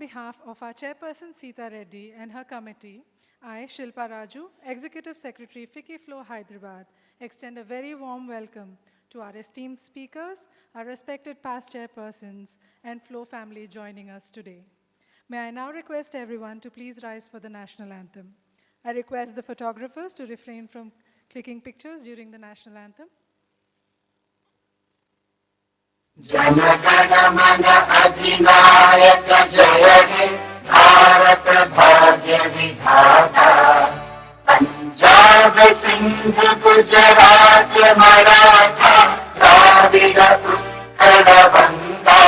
behalf of our chairperson Sita Reddy and her committee, I, Shilpa Raju, Executive Secretary, FICCI Flow, Hyderabad, extend a very warm welcome to our esteemed speakers, our respected past chairpersons, and Flow family joining us today. May I now request everyone to please rise for the national anthem. I request the photographers to refrain from clicking pictures during the national anthem. जनगण मन अधिनायक जय हे भारत भाग्य विधाता पंजाब सिंध गुजरात मराठा द्राविड़ उत्कल बंगा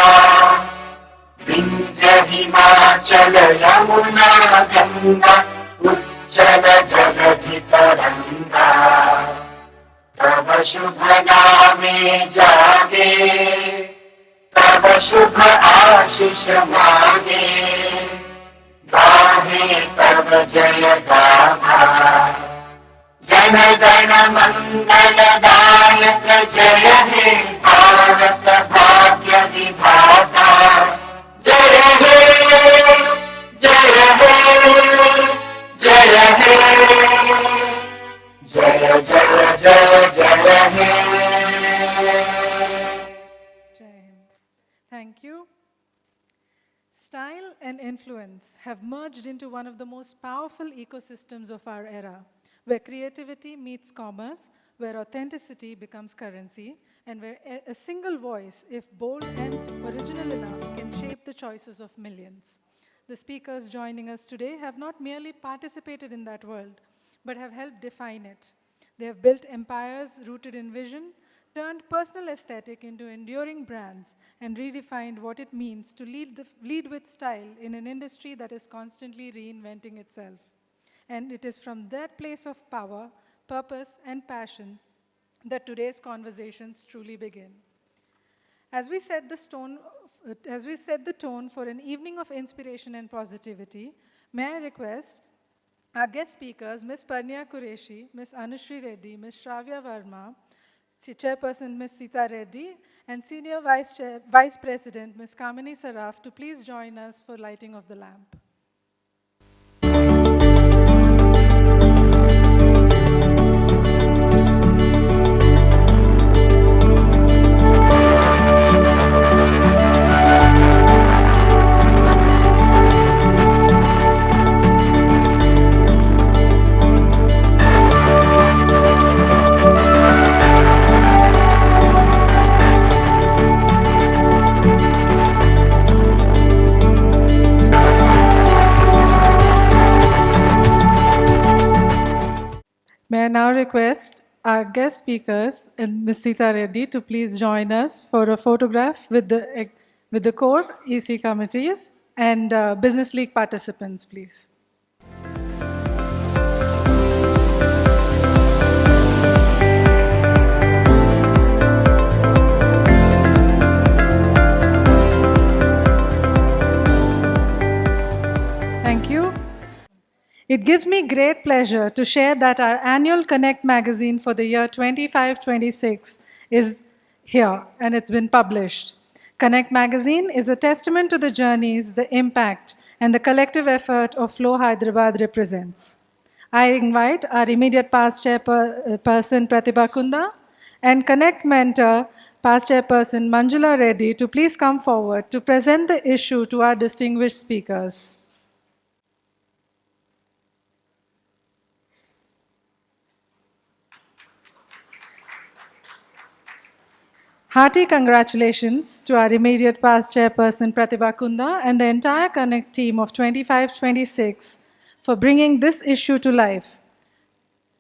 विंध्य हिमाचल यमुना गंगा उज्जल जगधि तरंगा तव शुभ नामे जागे तव शुभ आशीष मांगे गाहे तव जय गाथा जन गण मंगल दायक जय हे भारत भाग्य विधाता जय हे जय हे जय हे जय जय जय जय हे Thank you. Style and influence have merged into one of the most powerful ecosystems of our era, where creativity meets commerce, where authenticity becomes currency, and where a single voice, if bold and original enough, can shape the choices of millions. The speakers joining us today have not merely participated in that world, but have helped define it. They have built empires rooted in vision, turned personal aesthetic into enduring brands, and redefined what it means to lead with style in an industry that is constantly reinventing itself. And it is from that place of power, purpose, and passion that today's conversations truly begin. As we set the tone for an evening of inspiration and positivity, may I request our guest speakers, Ms. Parnya Qureshi, Ms. Anushri Reddy, Ms. Shravya Verma, Chairperson Ms. Sita Reddy, and Senior Vice President Ms. Kamini Saraf to please join us for lighting of the lamp. May I now request our guest speakers and Ms. Sita Reddy to please join us for a photograph with the core EC committees and Business League participants, please. Thank you. It gives me great pleasure to share that our annual Connect magazine for the year 25-26 is here and it's been published. Connect magazine is a testament to the journeys, the impact, and the collective effort of Flow Hyderabad represents. I invite our immediate past chairperson Pratibha Kunda and Connect mentor past chairperson Manjula Reddy to please come forward to present the issue to our distinguished speakers. Hearty congratulations to our immediate past chairperson Pratibha Kunda and the entire Connect team of 25-26 for bringing this issue to life.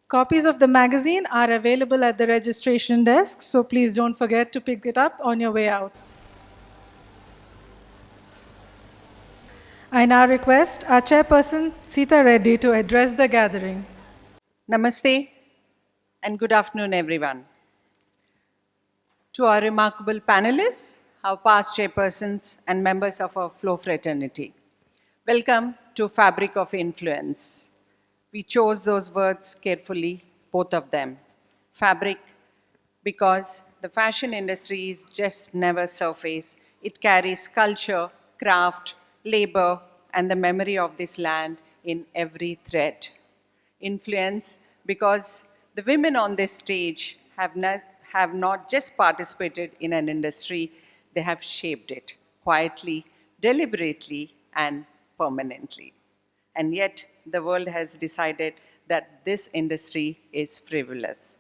Copies of the magazine are available at the registration desk, so please don't forget to pick it up on your way out. I now request our chairperson Sita Reddy to address the gathering. Namaste and good afternoon, everyone. To our remarkable panelists, our past chairpersons and members of our Flow fraternity. Welcome to Fabric of Influence. We chose those words carefully, both of them. Fabric, because the fashion industry is just never surface. It carries culture, craft, labor, and the memory of this land in every thread. Influence because the women on this stage have not just participated in an industry, they have shaped it quietly, deliberately, and permanently. And yet, the world has decided that this industry is frivolous,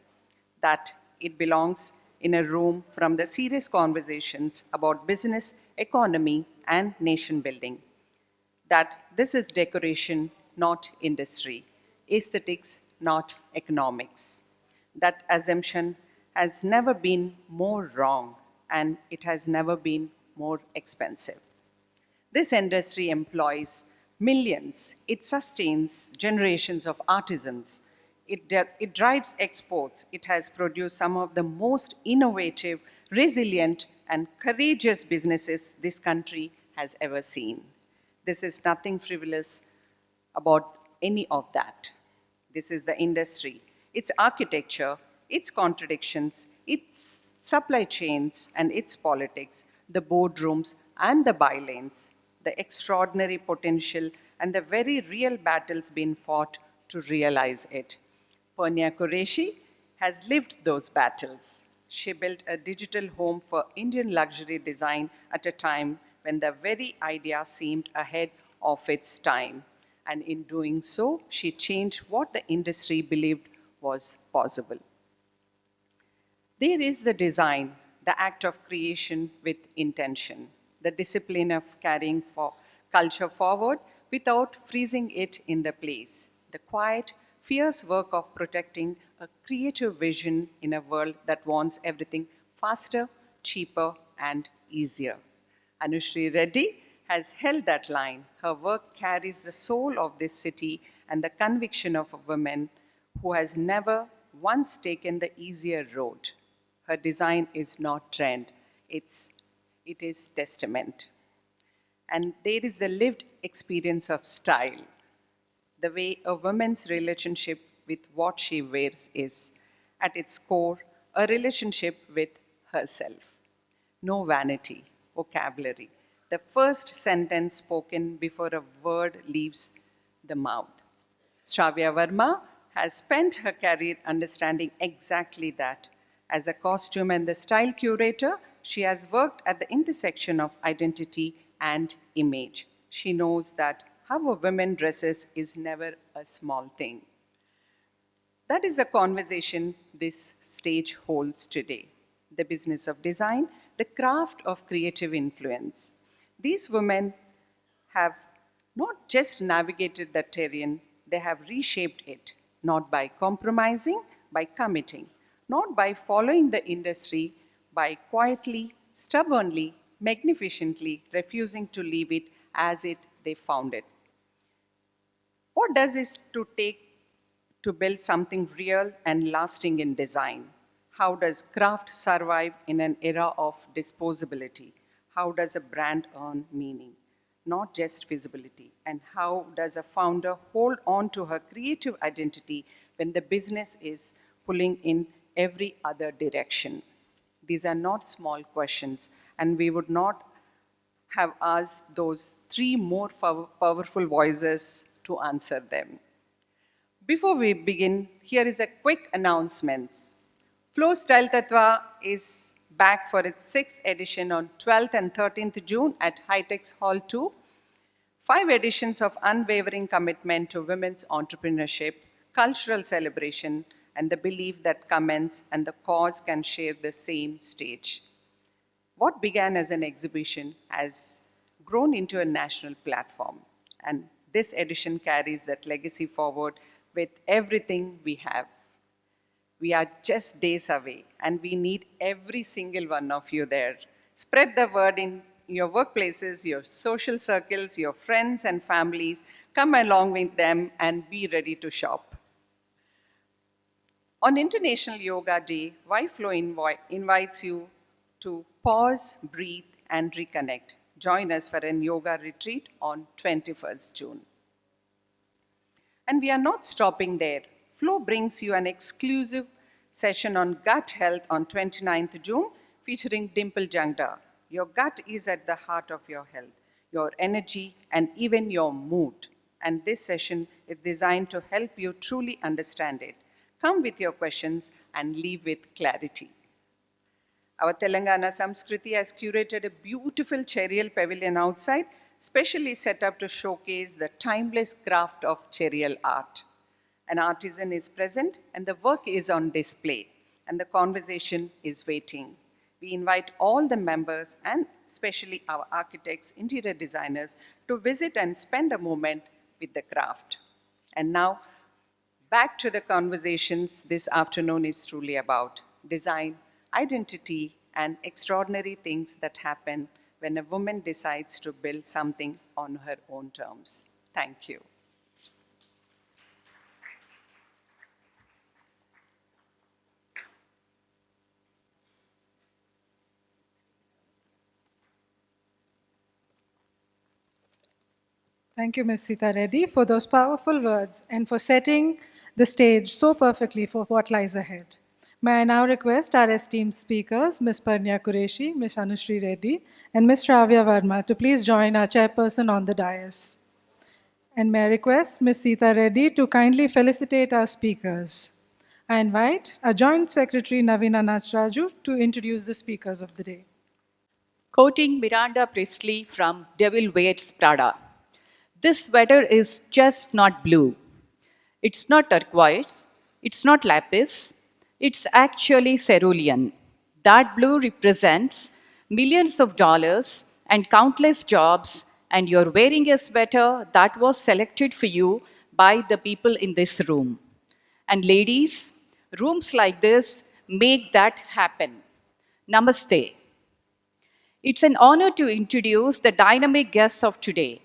that it belongs in a room from the serious conversations about business, economy, and nation building. That this is decoration, not industry, aesthetics, not economics. That assumption has never been more wrong, and it has never been more expensive. This industry employs millions. It sustains generations of artisans. It drives exports. It has produced some of the most innovative, resilient, and courageous businesses this country has ever seen. This is nothing frivolous about any of that. This is the industry, its architecture, its contradictions, its supply chains and its politics, the boardrooms and the bylanes, the extraordinary potential and the very real battles being fought to realize it. Purnia Qureshi has lived those battles. She built a digital home for Indian luxury design at a time when the very idea seemed ahead of its time. And in doing so, she changed what the industry believed was possible. There is the design, the act of creation with intention, the discipline of carrying culture forward without freezing it in the place, the quiet, fierce work of protecting a creative vision in a world that wants everything faster, cheaper, and easier. Anushri Reddy has held that line. Her work carries the soul of this city and the conviction of a woman who has never once taken the easier road. Her design is not trend, it is testament. And there is the lived experience of style, the way a woman's relationship with what she wears is, at its core, a relationship with herself. No vanity, vocabulary. The first sentence spoken before a word leaves the mouth. Shravya Verma has spent her career understanding exactly that. As a costume and the style curator, she has worked at the intersection of identity and image. She knows that how a woman dresses is never a small thing. That is a conversation this stage holds today. The business of design, the craft of creative influence. These women have not just navigated the terrain, they have reshaped it, not by compromising, by committing, not by following the industry, by quietly, stubbornly, magnificently refusing to leave it as they found it. What does it take to build something real and lasting in design? How does craft survive in an era of disposability? How does a brand earn meaning, not just visibility? And how does a founder hold on to her creative identity when the business is pulling in every other direction? These are not small questions, and we would not have asked those three more powerful voices to answer them. Before we begin, here is a quick announcement. Flow Style Tattva is back for its sixth edition on 12th and 13th June at Hightex Hall 2. 5 editions of unwavering commitment to women's entrepreneurship, cultural celebration, and the belief that comments and the cause can share the same stage. What began as an exhibition has grown into a national platform, and this edition carries that legacy forward with everything we have. We are just days away, and we need every single one of you there. Spread the word in your workplaces, your social circles, your friends and families. Come along with them and be ready to shop. On International Yoga Day, YFlow invites you to pause, breathe, and reconnect. Join us for a yoga retreat on 21st June. And we are not stopping there. Flow brings you an exclusive session on gut health on 29th June featuring Dimple Jangda. Your gut is at the heart of your health. your energy, and even your mood. And this session is designed to help you truly understand it. Come with your questions and leave with clarity. Our Telangana Samskriti has curated a beautiful Cherial pavilion outside, specially set up to showcase the timeless craft of Cherial art. An artisan is present and the work is on display, and the conversation is waiting. We invite all the members and especially our architects, interior designers to visit and spend a moment with the craft. And now, back to the conversations this afternoon is truly about design, identity, and extraordinary things that happen when a woman decides to build something on her own terms. Thank you. Thank you, Ms. Sita Reddy, for those powerful words and for setting the stage so perfectly for what lies ahead. May I now request our esteemed speakers, Ms. Parnya Qureshi, Ms. Anushri Reddy, and Ms. Shravya Verma to please join our chairperson on the dais. And may I request Ms. Sita Reddy to kindly felicitate our speakers. I invite our Joint Secretary Navina Nachraju to introduce the speakers of the day. Quoting Miranda Priestley from Devil Wears Prada, "This sweater is just not blue. It's not turquoise. It's not lapis. It's actually cerulean. That blue represents millions of dollars and countless jobs, and you're wearing a sweater that was selected for you by the people in this room. And ladies, rooms like this make that happen. Namaste." It's an honor to introduce the dynamic guests of today.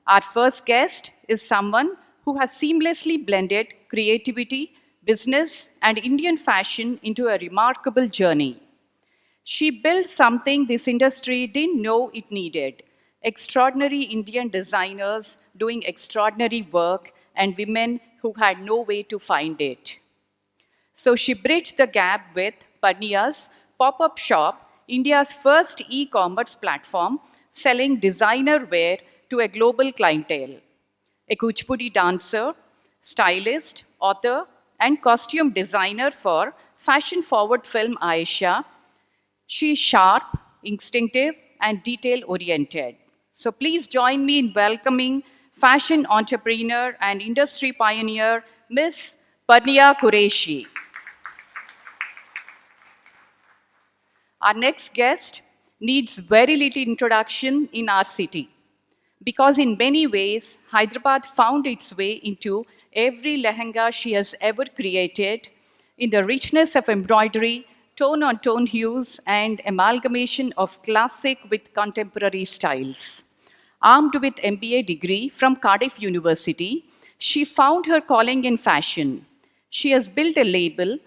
Our first guest is someone who has seamlessly blended creativity, business, and Indian fashion into a remarkable journey. She built something this industry didn't know it needed: extraordinary Indian designers doing extraordinary work and women who had no way to find it. So she bridged the gap with Parnya's pop-up shop, India's first e-commerce platform selling designer wear to a global clientele. A Kuchipudi dancer, stylist, author, and costume designer for fashion-forward film Aisha, she is sharp, instinctive, and detail-oriented. So please join me in welcoming fashion entrepreneur and industry pioneer, Ms. Parnya Qureshi. Our next guest needs very little introduction in our city, because in many ways, Hyderabad found its way into every lehenga she has ever created in the richness of embroidery, tone-on-tone hues, and amalgamation of classic with contemporary styles. Armed with MBA degree from Cardiff University, she found her calling in fashion. She has built a label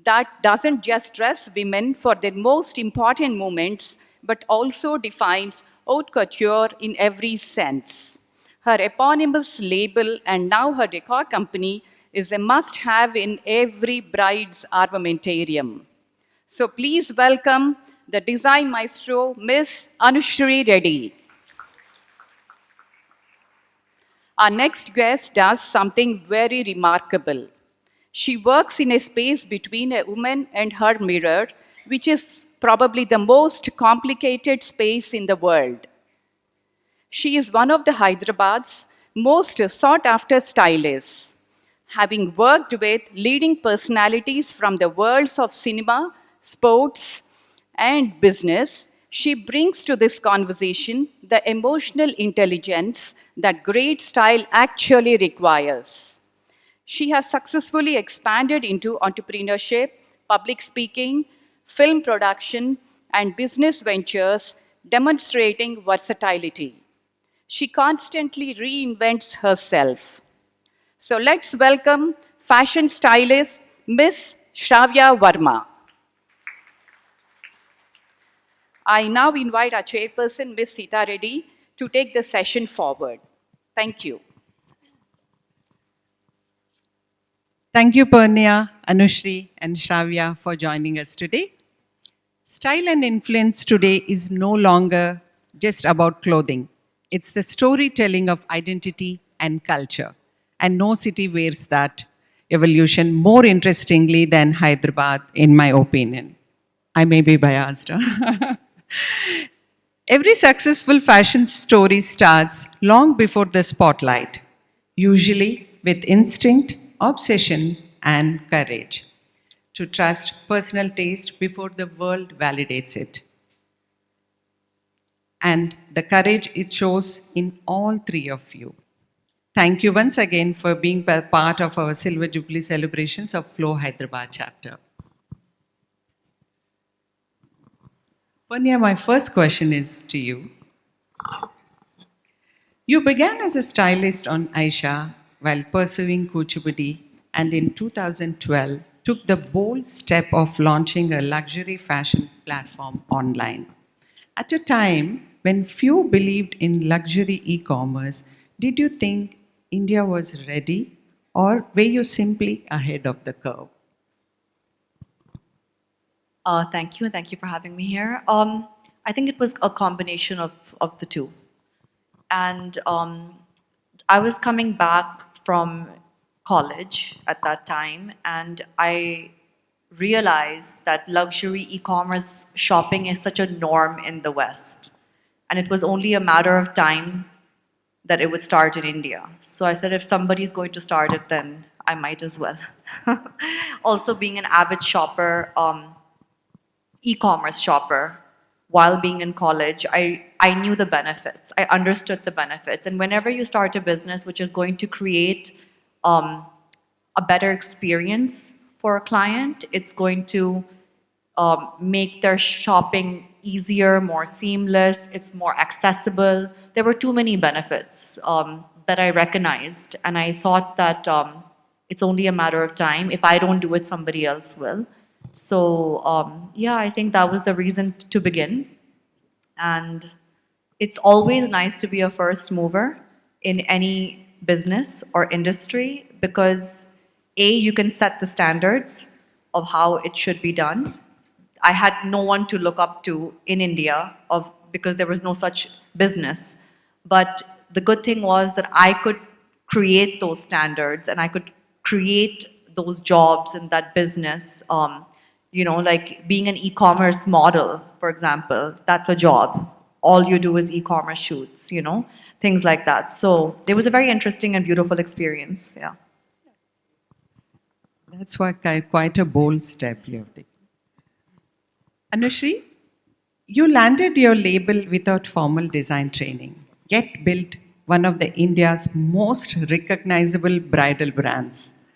that doesn't just dress women for their most important moments, but also defines haute couture in every sense. Her eponymous label and now her decor company is a must-have in every bride's armamentarium. So please welcome the design maestro, Ms. Anushri Reddy. Our next guest does something very remarkable. She works in a space between a woman and her mirror, which is probably the most complicated space in the world. She is one of the Hyderabad's most sought-after stylists. Having worked with leading personalities from the worlds of cinema, sports, and business, she brings to this conversation the emotional intelligence that great style actually requires. She has successfully expanded into entrepreneurship, public speaking, film production, and business ventures, demonstrating versatility. She constantly reinvents herself. So let's welcome fashion stylist Ms. Shravya Verma. I now invite our chairperson, Ms. Sita Reddy, to take the session forward. Thank you. Thank you, Parnya, Anushri, and Shravya for joining us today. Style and influence today is no longer just about clothing. It's the storytelling of identity and culture. And no city wears that evolution more interestingly than Hyderabad, in my opinion. I may be biased. Every successful fashion story starts long before the spotlight, usually with instinct, obsession, and courage to trust personal taste before the world validates it. And the courage it shows in all three of you. Thank you once again for being part of our Silver Jubilee celebrations of Flow Hyderabad chapter. Punya, my first question is to you. You began as a stylist on Aisha while pursuing Kuchipudi, and in 2012 took the bold step of launching a luxury fashion platform online. At a time when few believed in luxury e-commerce, did you think India was ready, or were you simply ahead of the curve? Thank you, and thank you for having me here. I think it was a combination of the two. And I was coming back from college at that time, and I realized that luxury e-commerce shopping is such a norm in the West. And it was only a matter of time that it would start in India. So I said, if somebody's going to start it, then I might as well. Also, being an avid shopper, e-commerce shopper, while being in college, I knew the benefits. I understood the benefits. And whenever you start a business which is going to create a better experience for a client, it's going to make their shopping easier, more seamless, it's more accessible. There were too many benefits that I recognized, and I thought that it's only a matter of time. If I don't do it, somebody else will. So yeah, I think that was the reason to begin. And it's always nice to be a first mover in any business or industry because A, you can set the standards of how it should be done. I had no one to look up to in India because there was no such business. But the good thing was that I could create those standards and I could create those jobs in that business. Like being an e-commerce model, for example, that's a job. All you do is e-commerce shoots, things like that. So it was a very interesting and beautiful experience, yeah. That's why quite a bold step you have taken. Anushri, you landed your label without formal design training, yet built one of the India's most recognizable bridal brands.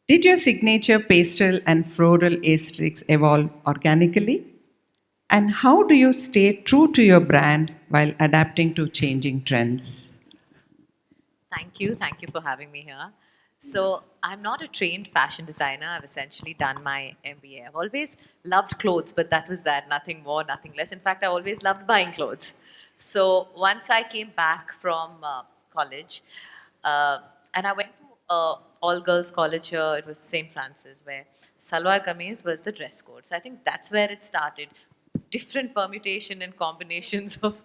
Did your signature pastel and floral aesthetics evolve organically? And how do you stay true to your brand while adapting to changing trends? Thank you. Thank you for having me here. So, I'm not a trained fashion designer. I've essentially done my MBA. I've always loved clothes, but that was that, nothing more, nothing less. In fact, I always loved buying clothes. So, once I came back from college, and I went to all-girls college here, it was St. Francis, where salwar kameez was the dress code. So, I think that's where it started. Different permutation and combinations of,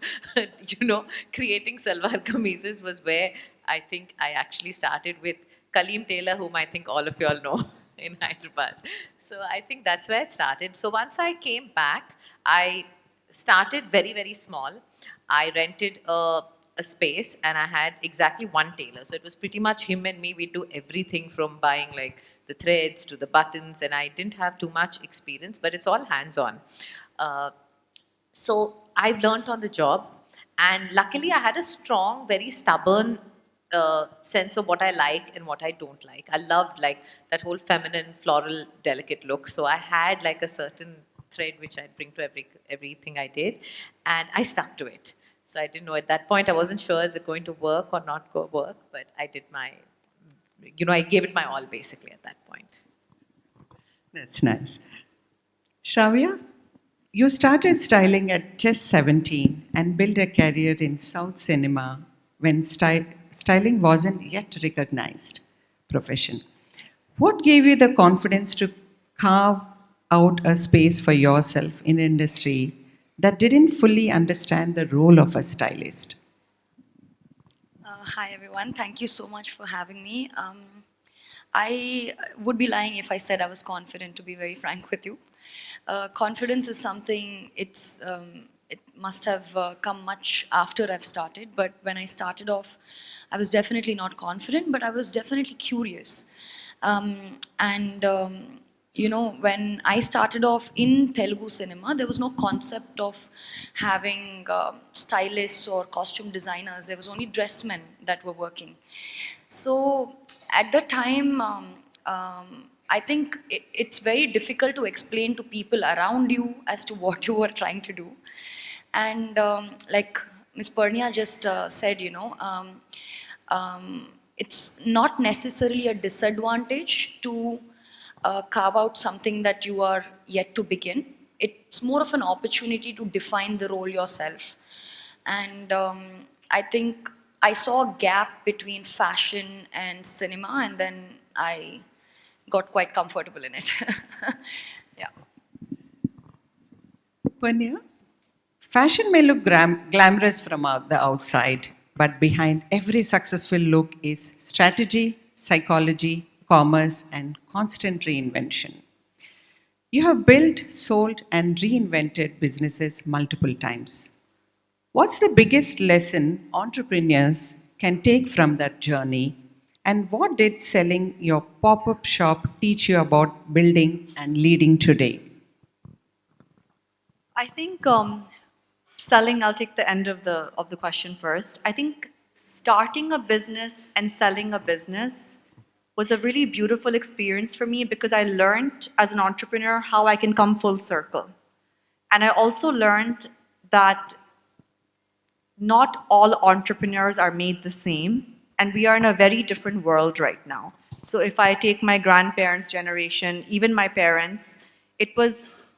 creating salwar kameezes was where I think I actually started with Kaleem Taylor, whom I think all of you all know in Hyderabad. So I think that's where it started. So once I came back, I started very, very small. I rented a space and I had exactly one tailor. So it was pretty much him and me. We'd do everything from buying like the threads to the buttons, and I didn't have too much experience, but it's all hands-on. So I've learned on the job, and luckily I had a strong, very stubborn sense of what I like and what I don't like. I loved like that whole feminine, floral, delicate look. So I had like a certain thread which I'd bring to everything I did, and I stuck to it. So I didn't know at that point. I wasn't sure is it going to work or not work, but I did I gave it my all basically at that point. That's nice. Shravya, you started styling at just 17 and built a career in South cinema when styling wasn't yet recognized profession. What gave you the confidence to carve out a space for yourself in an industry that didn't fully understand the role of a stylist? Hi everyone, thank you so much for having me. I would be lying if I said I was confident, to be very frank with you. Confidence is something, it must have come much after I've started, but when I started off, I was definitely not confident, but I was definitely curious. And you know, when I started off in Telugu cinema, there was no concept of having stylists or costume designers. There was only dressmen that were working. So at the time, I think it's very difficult to explain to people around you as to what you were trying to do. And like Ms. Pernia just said, you know, it's not necessarily a disadvantage to carve out something that you are yet to begin. It's more of an opportunity to define the role yourself. And I think I saw a gap between fashion and cinema, and then I got quite comfortable in it. Yeah. Panya, fashion may look glamorous from the outside, but behind every successful look is strategy, psychology, commerce, and constant reinvention. You have built, sold, and reinvented businesses multiple times. What's the biggest lesson entrepreneurs can take from that journey? And what did selling your pop up shop teach you about building and leading today? I think selling. I'll take the end of the question first. I think starting a business and selling a business was a really beautiful experience for me because I learned as an entrepreneur how I can come full circle, and I also learned that not all entrepreneurs are made the same, and we are in a very different world right now. So if I take my grandparents' generation, even my parents, it was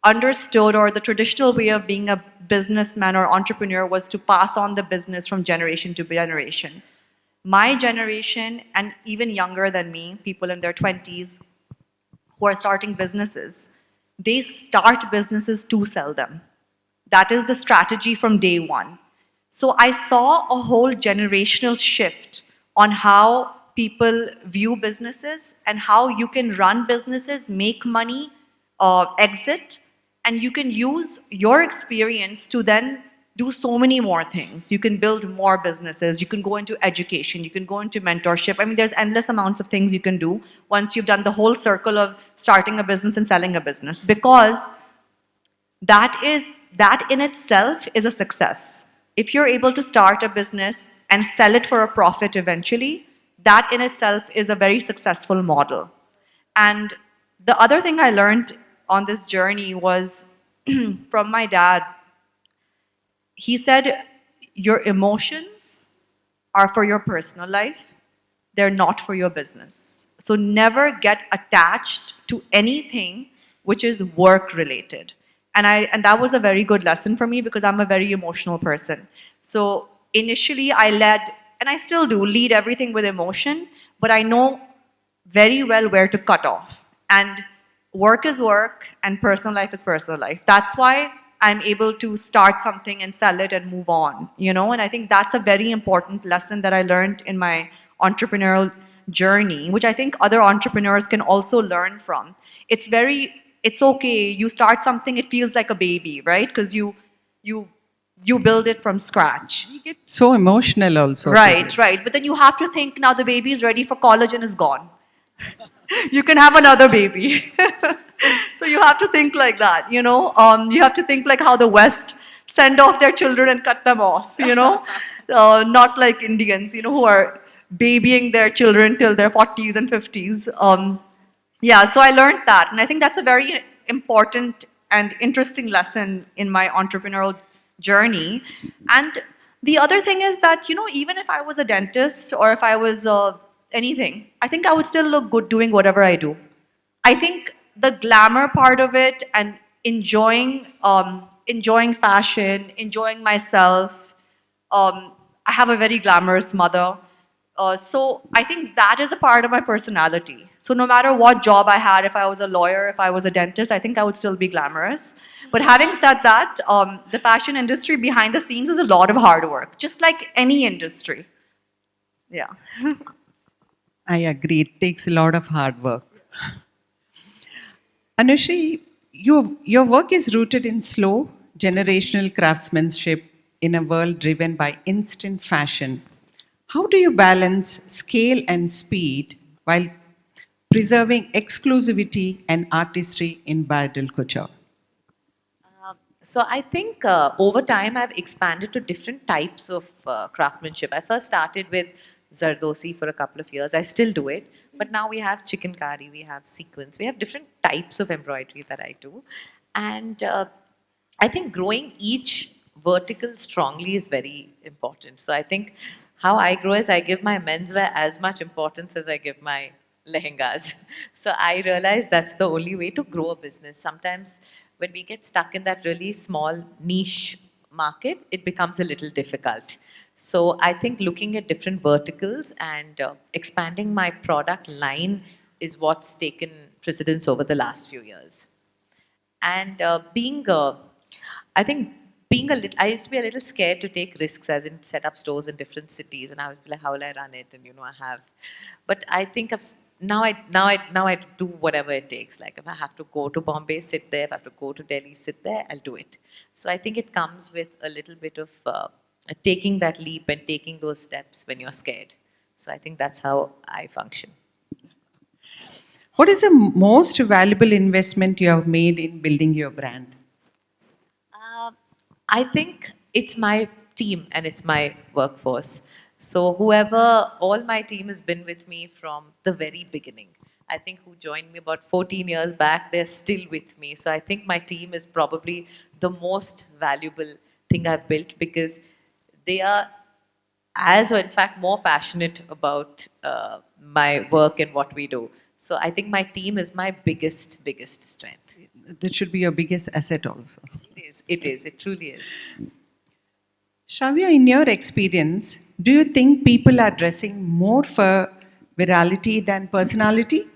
understood, or the traditional way of being a businessman or entrepreneur was to pass on the business from generation to generation. My generation, and even younger than me, people in their 20s who are starting businesses, they start businesses to sell them. That is the strategy from day one. So I saw a whole generational shift on how people view businesses and how you can run businesses, make money, exit, and you can use your experience to then do so many more things. You can build more businesses, you can go into education, you can go into mentorship. I mean, there's endless amounts of things you can do once you've done the whole circle of starting a business and selling a business, because that in itself is a success. If you're able to start a business and sell it for a profit eventually, that in itself is a very successful model. And the other thing I learned on this journey was from my dad. He said, your emotions are for your personal life, they're not for your business. So never get attached to anything which is work related. And that was a very good lesson for me because I'm a very emotional person. So initially I led, and I still do, lead everything with emotion, but I know very well where to cut off. And work is work and personal life is personal life. That's why I'm able to start something and sell it and move on, you know? And I think that's a very important lesson that I learned in my entrepreneurial journey, which I think other entrepreneurs can also learn from. It's okay, you start something, it feels like a baby, right? Because you build it from scratch. You get so emotional also. Right. But then you have to think, now the baby is ready for college and is gone. You can have another baby. So you have to think like that, you know. You have to think like how the West send off their children and cut them off, you know. Not like Indians, you know, who are babying their children till their 40s and 50s. Yeah, so I learned that. And I think that's a very important and interesting lesson in my entrepreneurial journey. And the other thing is that, you know, even if I was a dentist or if I was anything, I think I would still look good doing whatever I do. I think the glamour part of it and enjoying fashion, enjoying myself. I have a very glamorous mother. So I think that is a part of my personality. So no matter what job I had, if I was a lawyer, if I was a dentist, I think I would still be glamorous. But having said that, the fashion industry behind the scenes is a lot of hard work, just like any industry. Yeah. I agree. It takes a lot of hard work. Anushri, your work is rooted in slow, generational craftsmanship in a world driven by instant fashion. How do you balance scale and speed while preserving exclusivity and artistry in bridal couture? So I think over time I've expanded to different types of craftsmanship. I first started with Zardosi for a couple of years. I still do it, but now we have chikankari, we have sequins, we have different types of embroidery that I do, and I think growing each vertical strongly is very important. So I think how I grow is I give my menswear as much importance as I give my lehengas. So I realize that's the only way to grow a business. Sometimes when we get stuck in that really small niche market, it becomes a little difficult. So I think looking at different verticals and expanding my product line is what's taken precedence over the last few years. And I think being a little, I used to be a little scared to take risks, as in set up stores in different cities, and I would be like, how will I run it? And I have, but I think now I do whatever it takes. Like if I have to go to Bombay, sit there. If I have to go to Delhi, sit there. I'll do it. So I think it comes with a little bit of taking that leap and taking those steps when you're scared. So I think that's how I function. What is the most valuable investment you have made in building your brand? I think it's my team and it's my workforce. So whoever, all my team has been with me from the very beginning. I think who joined me about 14 years back, they're still with me. So I think my team is probably the most valuable thing I've built because they are as or in fact more passionate about my work and what we do. So I think my team is my biggest strength. That should be your biggest asset also. It truly is. Shravya, in your experience, do you think people are dressing more for virality than personality?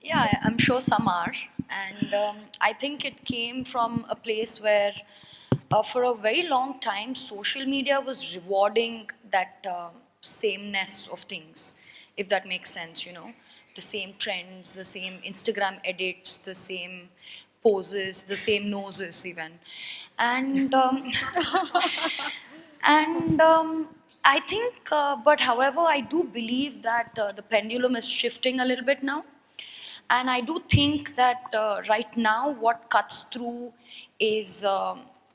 Yeah, I'm sure some are. And I think it came from a place where, for a very long time, social media was rewarding that sameness of things, if that makes sense, The same trends, the same Instagram edits, the same poses, the same noses, even. And and I think, but however, I do believe that the pendulum is shifting a little bit now. And I do think that right now, what cuts through is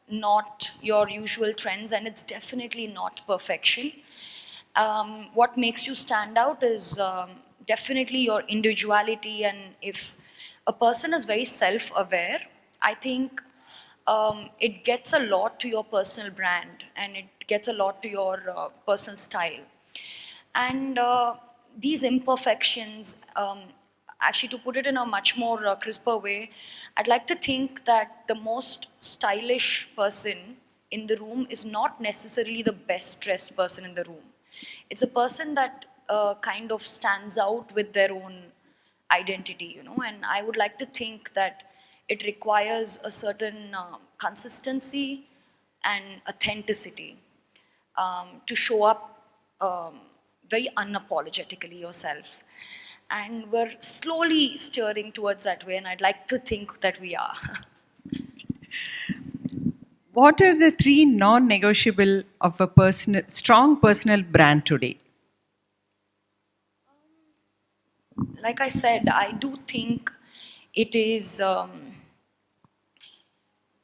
not your usual trends, and it's definitely not perfection. What makes you stand out is definitely your individuality, and if a person is very self-aware, I think it gets a lot to your personal brand, and it gets a lot to your personal style. And these imperfections, actually, to put it in a much more crisper way, I'd like to think that the most stylish person in the room is not necessarily the best dressed person in the room. It's a person that kind of stands out with their own identity, and I would like to think that it requires a certain consistency and authenticity to show up very unapologetically yourself. And we're slowly steering towards that way, and I'd like to think that we are. What are the three non-negotiable of a strong personal brand today? Like I said, I do think it is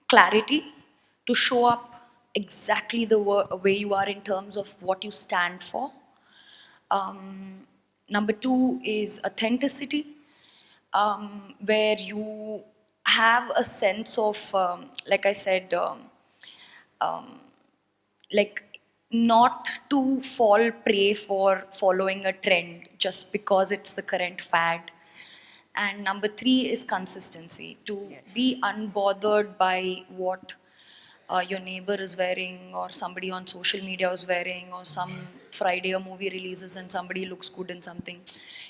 clarity, to show up exactly the way you are in terms of what you stand for. Number two is authenticity, where you have a sense of, like I said, like not to fall prey for following a trend just because it's the current fad. And number three is consistency, to be unbothered by what your neighbor is wearing, or somebody on social media is wearing, or some Friday a movie releases and somebody looks good in something.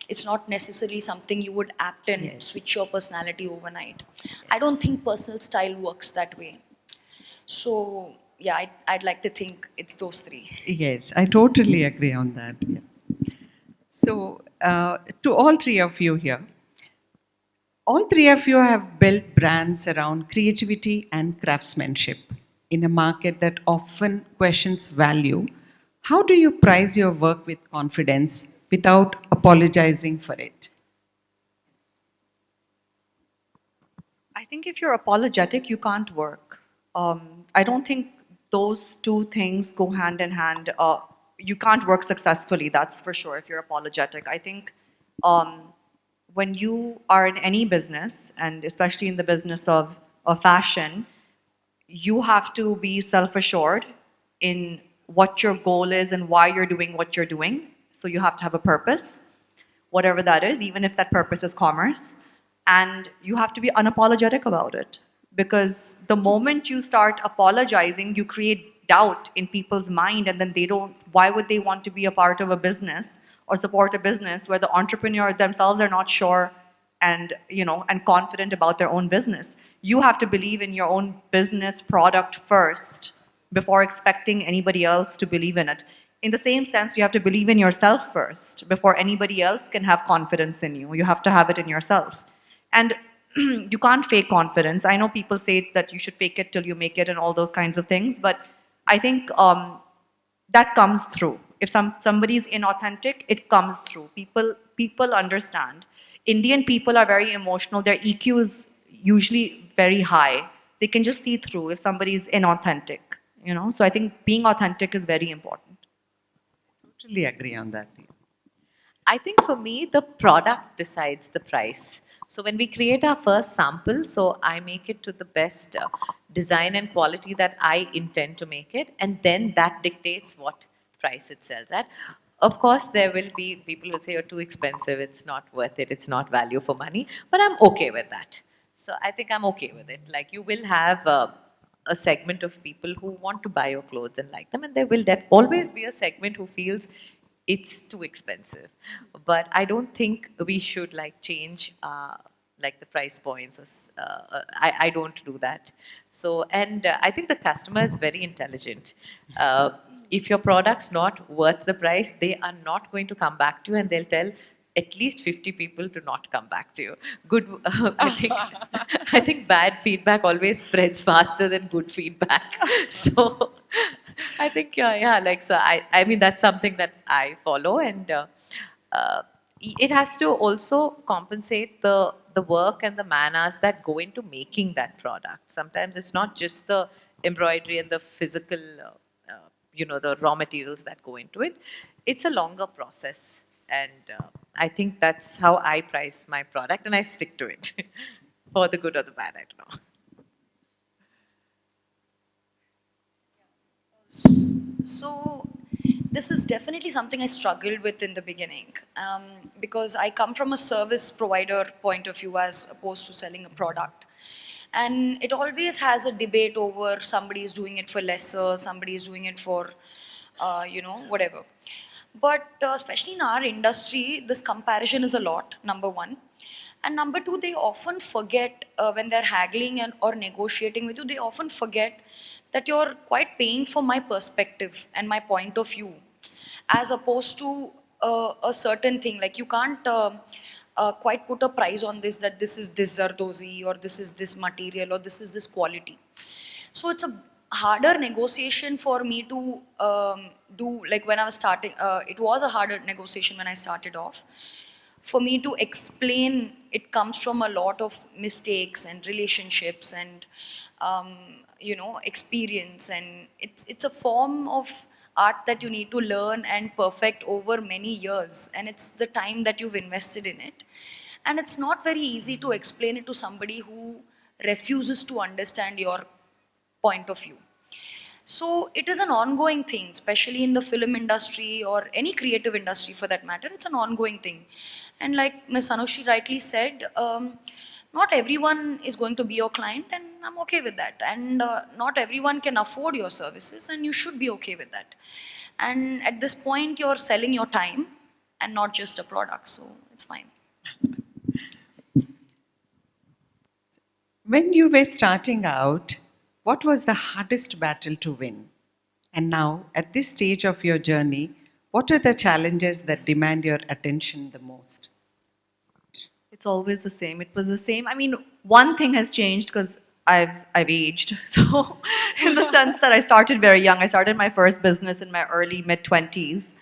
It's not necessarily something you would apt and switch your personality overnight. I don't think personal style works that way. So yeah, I'd like to think it's those three. Yes, I totally agree on that. Yeah. So, to all three of you here, all three of you have built brands around creativity and craftsmanship in a market that often questions value. How do you price your work with confidence without apologizing for it? I think if you're apologetic, you can't work. I don't think those two things go hand in hand. You can't work successfully, that's for sure, if you're apologetic. I think when you are in any business, and especially in the business of fashion, you have to be self-assured in what your goal is and why you're doing what you're doing. So you have to have a purpose, whatever that is, even if that purpose is commerce. And you have to be unapologetic about it. Because the moment you start apologizing, you create doubt in people's mind, and then why would they want to be a part of a business or support a business where the entrepreneur themselves are not sure and confident about their own business? You have to believe in your own business product first before expecting anybody else to believe in it. In the same sense, you have to believe in yourself first before anybody else can have confidence in you. You have to have it in yourself. And you can't fake confidence. I know people say that you should fake it till you make it and all those kinds of things, but I think that comes through. If somebody's inauthentic, it comes through. People understand. Indian people are very emotional. Their EQ is usually very high. They can just see through if somebody's inauthentic. So I think being authentic is very important. Totally agree on that. I think for me, the product decides the price. So when we create our first sample, so I make it to the best design and quality that I intend to make it, and then that dictates what price it sells at. Of course, there will be people who say you're too expensive, it's not worth it, it's not value for money, but I'm okay with that. So I think I'm okay with it. Like, you will have a segment of people who want to buy your clothes and like them, and there will always be a segment who feels it's too expensive. But I don't think we should change like the price points. I don't do that. So, and I think the customer is very intelligent. If your product's not worth the price, they are not going to come back to you, and they'll tell at least 50 people to not come back to you. I think bad feedback always spreads faster than good feedback. So I think, so I mean, that's something that I follow, and it has to also compensate the work and the man hours that go into making that product. Sometimes it's not just the embroidery and the physical, the raw materials that go into it. It's a longer process, and I think that's how I price my product, and I stick to it for the good or the bad, I don't know. So this is definitely something I struggled with in the beginning, because I come from a service provider point of view as opposed to selling a product. And it always has a debate over somebody is doing it for lesser, somebody is doing it for, whatever. But especially in our industry, this comparison is a lot, number one. And number two, they often forget when they're haggling or negotiating with you, they often forget that you're quite paying for my perspective and my point of view, as opposed to a certain thing. Like, you can't quite put a price on this, that this is this Zardozi, or this is this material, or this is this quality. So it's a harder negotiation for me to do. Like, when I was starting, it was a harder negotiation when I started off. For me to explain, it comes from a lot of mistakes and relationships and experience, and it's a form of art that you need to learn and perfect over many years, and it's the time that you've invested in it, and it's not very easy to explain it to somebody who refuses to understand your point of view. So it is an ongoing thing, especially in the film industry or any creative industry for that matter. It's an ongoing thing. And like Ms. Anushi rightly said, not everyone is going to be your client, and I'm okay with that. And not everyone can afford your services, and you should be okay with that. And at this point, you're selling your time and not just a product, so it's fine. When you were starting out, what was the hardest battle to win? And now, at this stage of your journey, what are the challenges that demand your attention the most? It's always the same. It was the same. I mean, one thing has changed because I've aged. So, in the sense that I started very young, I started my first business in my early mid 20s.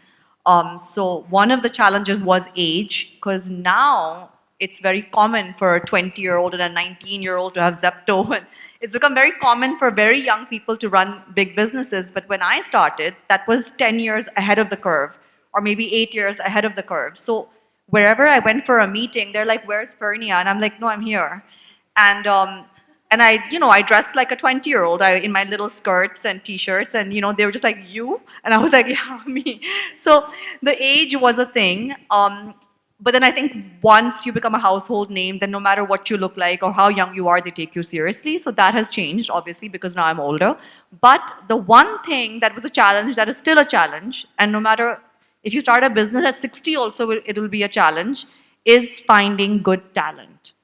So one of the challenges was age, because now it's very common for a 20-year-old and a 19-year-old to have Zepto, and it's become very common for very young people to run big businesses. But when I started, that was 10 years ahead of the curve, or maybe 8 years ahead of the curve. So wherever I went for a meeting, they're like, "Where's Pernia?" And I'm like, "No, I'm here." And I dressed like a 20-year-old in my little skirts and t-shirts, and they were just like, "You?" And I was like, "Yeah, me." So the age was a thing. But then I think once you become a household name, then no matter what you look like or how young you are, they take you seriously. So that has changed, obviously, because now I'm older. But the one thing that was a challenge, that is still a challenge, and no matter if you start a business at 60 also, it will be a challenge, is finding good talent.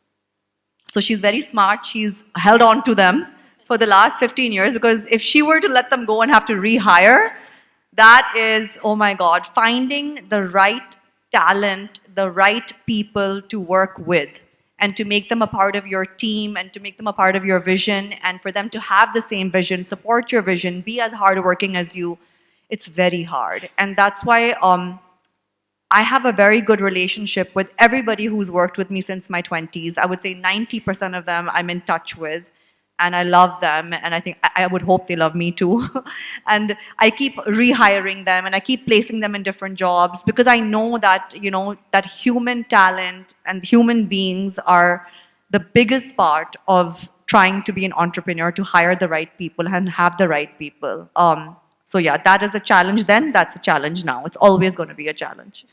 So she's very smart. She's held on to them for the last 15 years, because if she were to let them go and have to rehire, that is, oh my God, finding the right talent, the right people to work with, and to make them a part of your team, and to make them a part of your vision, and for them to have the same vision, support your vision, be as hardworking as you. It's very hard. And that's why I have a very good relationship with everybody who's worked with me since my 20s. I would say 90% of them I'm in touch with, and I love them, and I think I would hope they love me too. And I keep rehiring them, and I keep placing them in different jobs, because I know that, that human talent and human beings are the biggest part of trying to be an entrepreneur, to hire the right people and have the right people. So yeah, that is a challenge then, that's a challenge now. It's always going to be a challenge.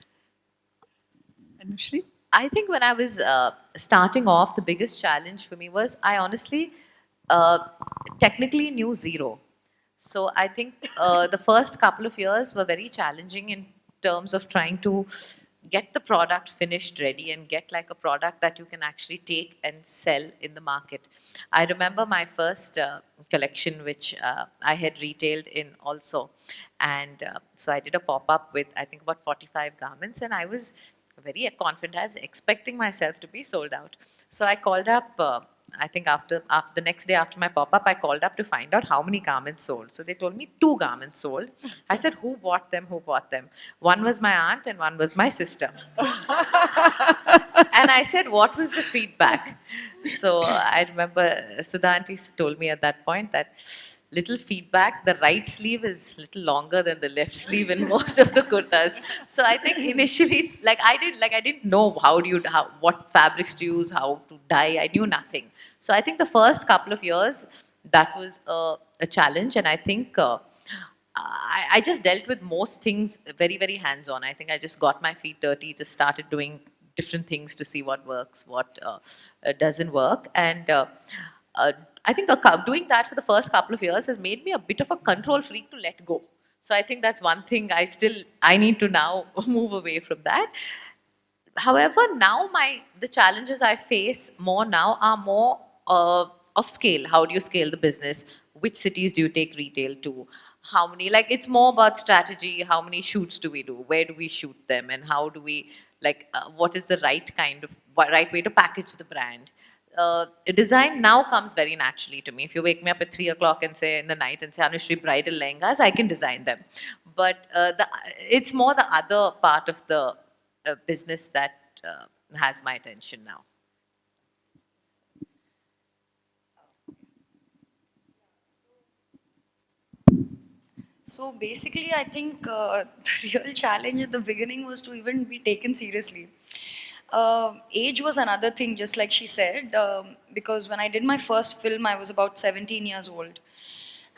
Anushri? I think when I was starting off, the biggest challenge for me was I honestly technically knew zero. So I think the first couple of years were very challenging in terms of trying to get the product finished, ready, and get like a product that you can actually take and sell in the market. I remember my first collection, which I had retailed in also. And so I did a pop-up with, I think, about 45 garments, and I was very confident. I was expecting myself to be sold out. So I called up, I think after the next day after my pop-up, I called up to find out how many garments sold. So they told me 2 garments sold. I said, "Who bought them? Who bought them?" One was my aunt and one was my sister. And I said, "What was the feedback?" So I remember Sudha auntie told me at that point that little feedback, the right sleeve is little longer than the left sleeve in most of the kurtas. So I think initially, I didn't know what fabrics to use, how to dye. I knew nothing. So I think the first couple of years, that was a challenge, and I think I just dealt with most things very, very hands-on. I think I just got my feet dirty, just started doing different things to see what works, what doesn't work, and I think doing that for the first couple of years has made me a bit of a control freak to let go. So I think that's one thing I need to now move away from that. However, now the challenges I face more now are more of scale. How do you scale the business? Which cities do you take retail to? How many, it's more about strategy. How many shoots do we do? Where do we shoot them? And how do we, what is the right way to package the brand? Design now comes very naturally to me. If you wake me up at 3 o'clock and say in the night and say, "Anushri, bridal lehengas," I can design them. But it's more the other part of the business that has my attention now. So basically, I think the real challenge at the beginning was to even be taken seriously. Age was another thing, just like she said, because when I did my first film, I was about 17 years old.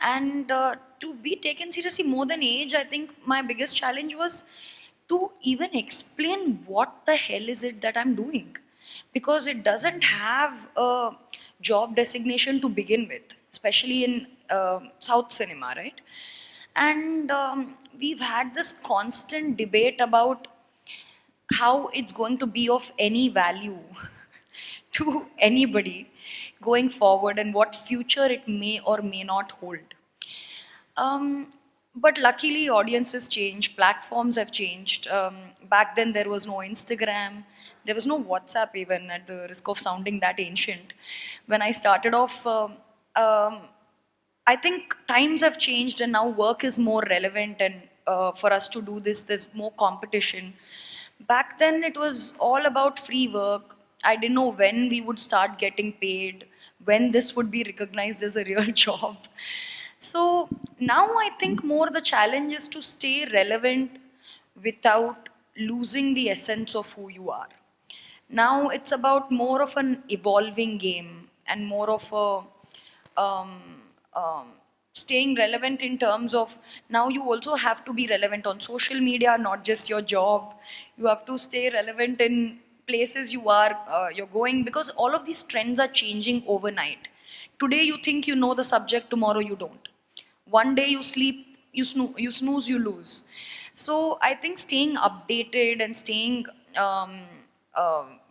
And to be taken seriously more than age, I think my biggest challenge was to even explain what the hell is it that I'm doing. Because it doesn't have a job designation to begin with, especially in South cinema, right? And we've had this constant debate about how it's going to be of any value to anybody going forward and what future it may or may not hold. But luckily, audiences change, platforms have changed. Back then, there was no Instagram, there was no WhatsApp, even at the risk of sounding that ancient. When I started off, I think times have changed, and now work is more relevant. And for us to do this, there's more competition. Back then, it was all about free work. I didn't know when we would start getting paid, when this would be recognized as a real job. So now I think more the challenge is to stay relevant without losing the essence of who you are. Now it's about more of an evolving game and more of a staying relevant in terms of now you also have to be relevant on social media, not just your job. You have to stay relevant in places you're going, because all of these trends are changing overnight. Today you think you know the subject, tomorrow you don't. One day you sleep, you snooze, you lose. So I think staying updated and staying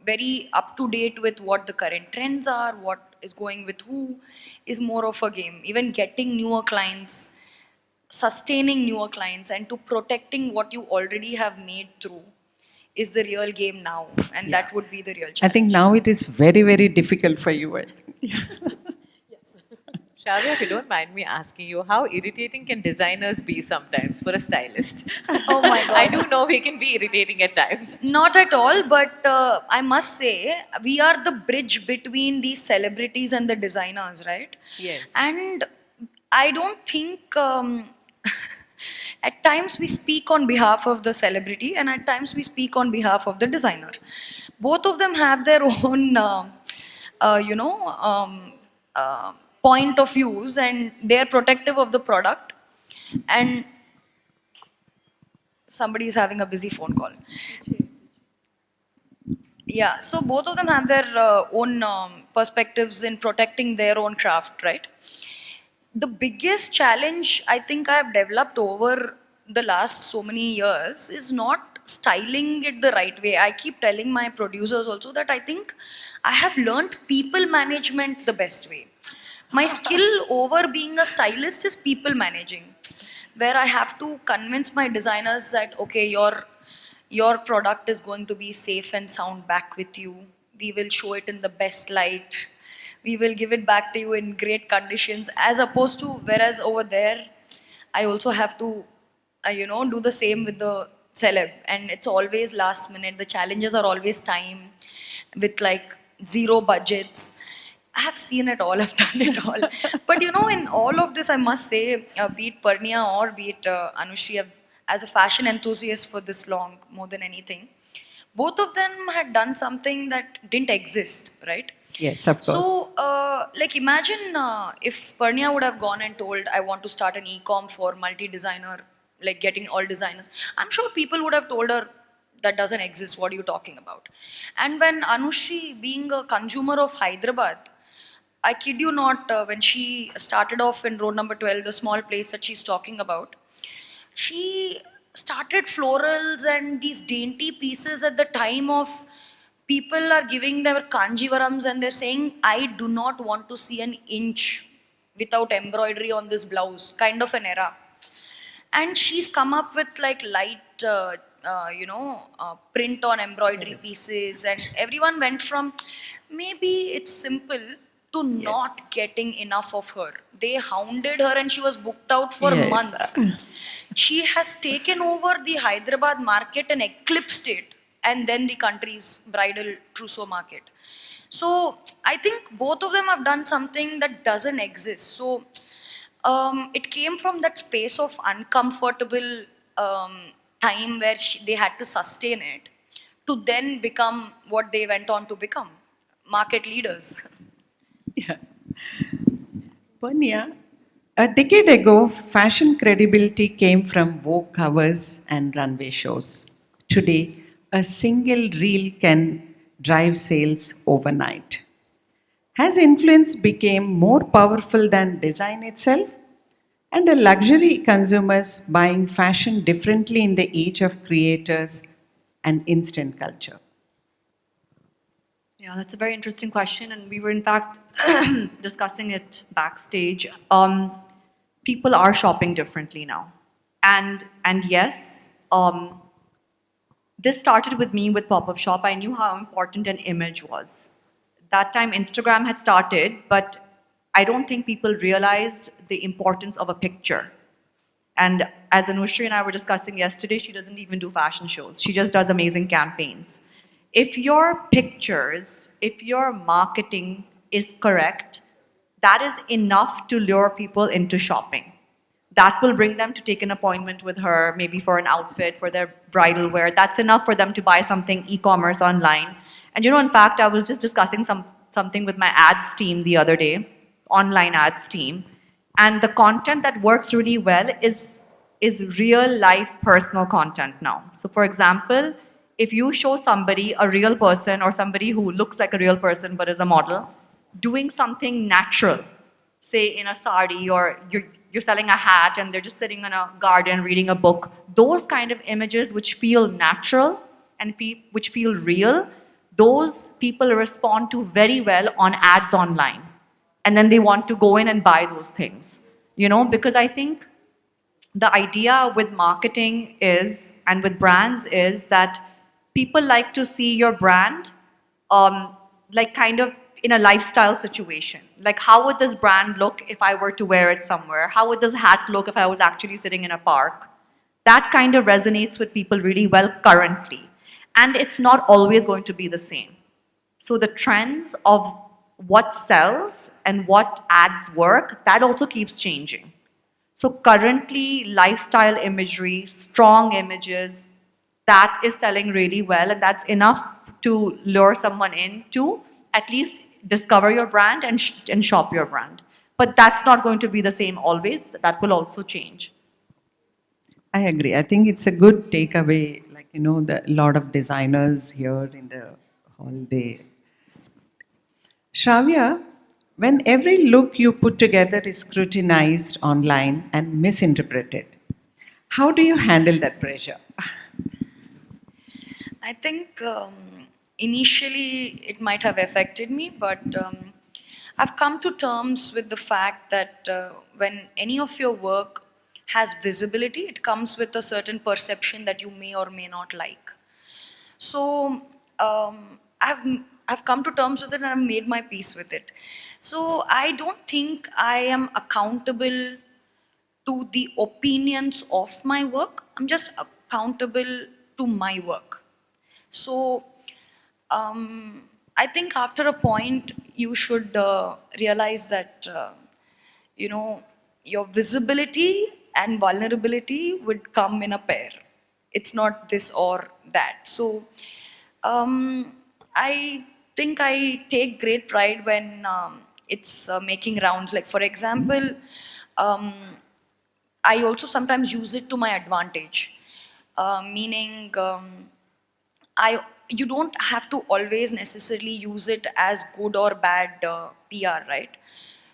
very up to date with what the current trends are, what is going with who, is more of a game. Even getting newer clients, sustaining newer clients, and to protecting what you already have made through is the real game now, and that would be the real challenge. I think now it is very, very difficult for you. Shravya, if you don't mind me asking you, how irritating can designers be sometimes for a stylist? Oh my God. I do know we can be irritating at times. Not at all, but I must say, we are the bridge between these celebrities and the designers, right? Yes. And I don't think, at times we speak on behalf of the celebrity and at times we speak on behalf of the designer. Both of them have their own, point of views, and they are protective of the product. And somebody is having a busy phone call. Yeah, so both of them have their own perspectives in protecting their own craft, right? The biggest challenge I think I have developed over the last so many years is not styling it the right way. I keep telling my producers also that I think I have learned people management the best way. My skill over being a stylist is people managing, where I have to convince my designers that, okay, your product is going to be safe and sound back with you. We will show it in the best light. We will give it back to you in great conditions, as opposed to, whereas over there, I also have to, do the same with the celeb. And it's always last minute. The challenges are always time, with like zero budgets. I have seen it all, I've done it all. But in all of this, I must say, be it Parnia or be it Anushri, as a fashion enthusiast for this long, more than anything, both of them had done something that didn't exist, right? Yes, of course. So, imagine if Parnia would have gone and told, I want to start an e-com for multi-designer, like getting all designers. I'm sure people would have told her, that doesn't exist, what are you talking about? And when Anushri, being a consumer of Hyderabad, I kid you not, when she started off in road number 12, the small place that she's talking about, she started florals and these dainty pieces at the time of people are giving their kanjivarams and they're saying, I do not want to see an inch without embroidery on this blouse, kind of an era. And she's come up with like light, print on embroidery pieces, and everyone went from maybe it's simple to not getting enough of her. They hounded her and she was booked out for months. She has taken over the Hyderabad market and eclipsed it, and then the country's bridal trousseau market. So I think both of them have done something that doesn't exist. So it came from that space of uncomfortable time where they had to sustain it, to then become what they went on to become, market leaders. Yeah. Panya, a decade ago, fashion credibility came from Vogue covers and runway shows. Today, a single reel can drive sales overnight. Has influence become more powerful than design itself? And are luxury consumers buying fashion differently in the age of creators and instant culture? Yeah, that's a very interesting question, and we were in fact discussing it backstage. People are shopping differently now, and yes, this started with me with pop-up shop. I knew how important an image was. That time Instagram had started, but I don't think people realized the importance of a picture. And as Anushri and I were discussing yesterday, she doesn't even do fashion shows. She just does amazing campaigns. If your pictures, if your marketing is correct, that is enough to lure people into shopping. That will bring them to take an appointment with her, maybe for an outfit, for their bridal wear. That's enough for them to buy something e-commerce online. And you know, in fact, I was just discussing something with my ads team the other day, online ads team. And the content that works really well is real life personal content now. So for example, if you show somebody, a real person or somebody who looks like a real person but is a model, doing something natural, say in a sari, or you're selling a hat and they're just sitting in a garden reading a book, those kind of images which feel natural and which feel real, those people respond to very well on ads online. And then they want to go in and buy those things, you know, because I think the idea with marketing is, and with brands is, that people like to see your brand like kind of in a lifestyle situation. Like, how would this brand look if I were to wear it somewhere? How would this hat look if I was actually sitting in a park? That kind of resonates with people really well currently. And it's not always going to be the same. So the trends of what sells and what ads work, that also keeps changing. So currently, lifestyle imagery, strong images, that is selling really well, and that's enough to lure someone in to at least discover your brand and shop your brand. But that's not going to be the same always. That will also change. I agree. I think it's a good takeaway. Like, you know, the lot of designers here in the hall, they. Shravya, when every look you put together is scrutinized online and misinterpreted, how do you handle that pressure? I think initially it might have affected me, but I've come to terms with the fact that when any of your work has visibility, it comes with a certain perception that you may or may not like. So I've come to terms with it and I've made my peace with it. So I don't think I am accountable to the opinions of my work. I'm just accountable to my work. So I think after a point you should realize that you know, your visibility and vulnerability would come in a pair. It's not this or that. So I think I take great pride when it's making rounds. Like for example, I also sometimes use it to my advantage, meaning you don't have to always necessarily use it as good or bad PR, right?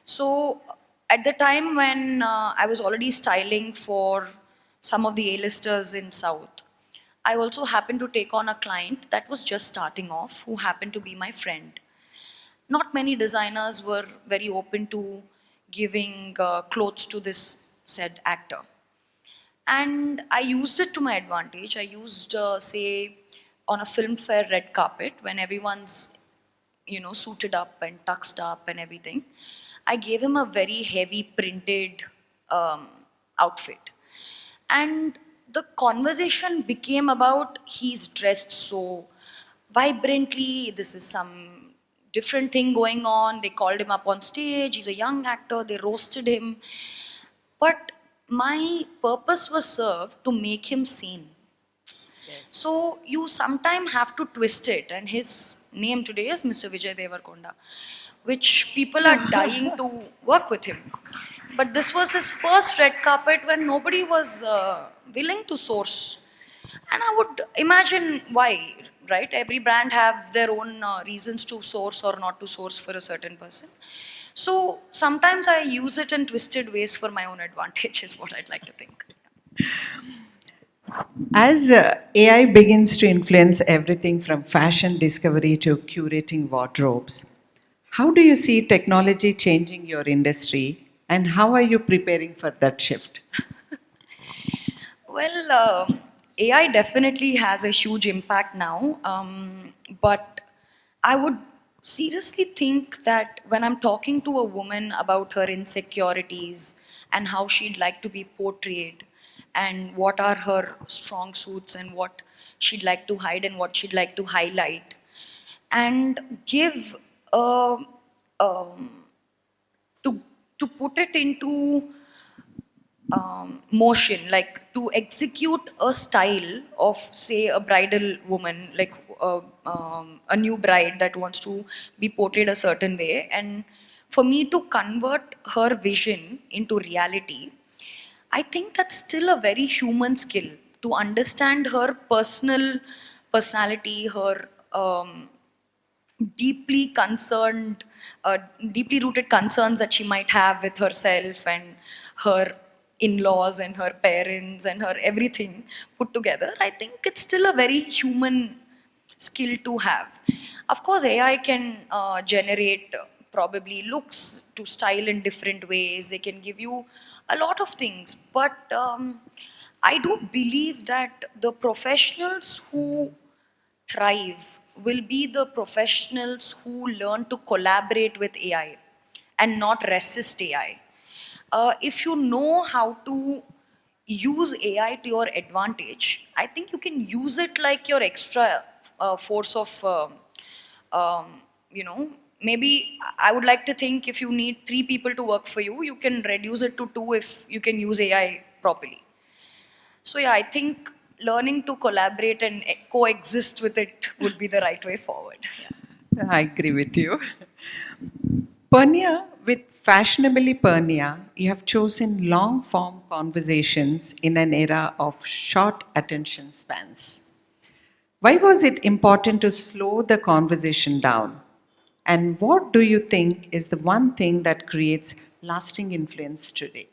So at the time when I was already styling for some of the A-listers in South, I also happened to take on a client that was just starting off, who happened to be my friend. Not many designers were very open to giving clothes to this said actor. And I used it to my advantage. I used, say, on a Filmfare red carpet, when everyone's, you know, suited up and tuxed up and everything, I gave him a very heavy printed outfit. And the conversation became about, he's dressed so vibrantly, this is some different thing going on. They called him up on stage, he's a young actor, they roasted him. But my purpose was served to make him seen. So you sometimes have to twist it, and his name today is Mr. Vijay Devarkonda, which people are dying to work with him. But this was his first red carpet when nobody was willing to source. And I would imagine why, right? Every brand have their own reasons to source or not to source for a certain person. So sometimes I use it in twisted ways for my own advantage is what I'd like to think. As AI begins to influence everything from fashion discovery to curating wardrobes, how do you see technology changing your industry and how are you preparing for that shift? Well, AI definitely has a huge impact now, but I would seriously think that when I'm talking to a woman about her insecurities and how she'd like to be portrayed, and what are her strong suits and what she'd like to hide and what she'd like to highlight, and give a, to put it into motion, like to execute a style of, say, a bridal woman, like a new bride that wants to be portrayed a certain way, and for me to convert her vision into reality, I think that's still a very human skill to understand her personal personality, her deeply concerned, deeply rooted concerns that she might have with herself and her in-laws and her parents and her everything put together. I think it's still a very human skill to have. Of course, AI can generate probably looks to style in different ways. They can give you a lot of things, but I do believe that the professionals who thrive will be the professionals who learn to collaborate with AI and not resist AI. If you know how to use AI to your advantage, I think you can use it like your extra force of, you know, maybe I would like to think if you need 3 people to work for you, you can reduce it to 2 if you can use AI properly. So yeah, I think learning to collaborate and coexist with it would be the right way forward. Yeah. I agree with you. Purnia, with Fashionably Purnia, you have chosen long form conversations in an era of short attention spans. Why was it important to slow the conversation down? And what do you think is the one thing that creates lasting influence today?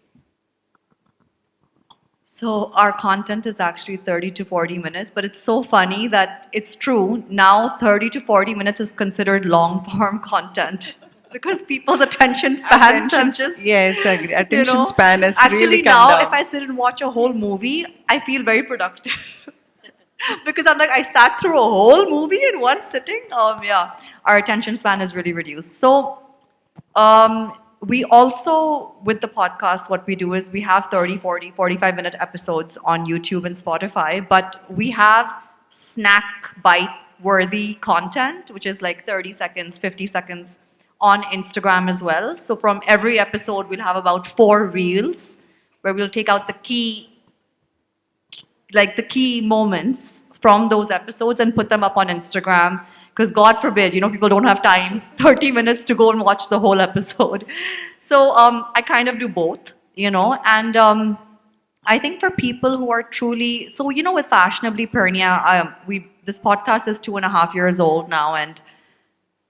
So our content is actually 30 to 40 minutes, but it's so funny that it's true. Now 30 to 40 minutes is considered long form content because people's attention spans have just, yes, agree. Attention you know, span has actually really come now down. if I sit and watch a whole movie, I feel very productive. Because I'm like, I sat through a whole movie in one sitting. Yeah, our attention span is really reduced. So we also, with the podcast, what we do is we have 30, 40, 45-minute episodes on YouTube and Spotify, but we have snack bite worthy content, which is like 30 seconds, 50 seconds on Instagram as well. So from every episode, we'll have about 4 reels where we'll take out the key moments from those episodes and put them up on Instagram. Because God forbid, people don't have time, 30 minutes to go and watch the whole episode. So I kind of do both, and I think for people who are truly, so with Fashionably Purnia, this podcast is 2.5 years old now, and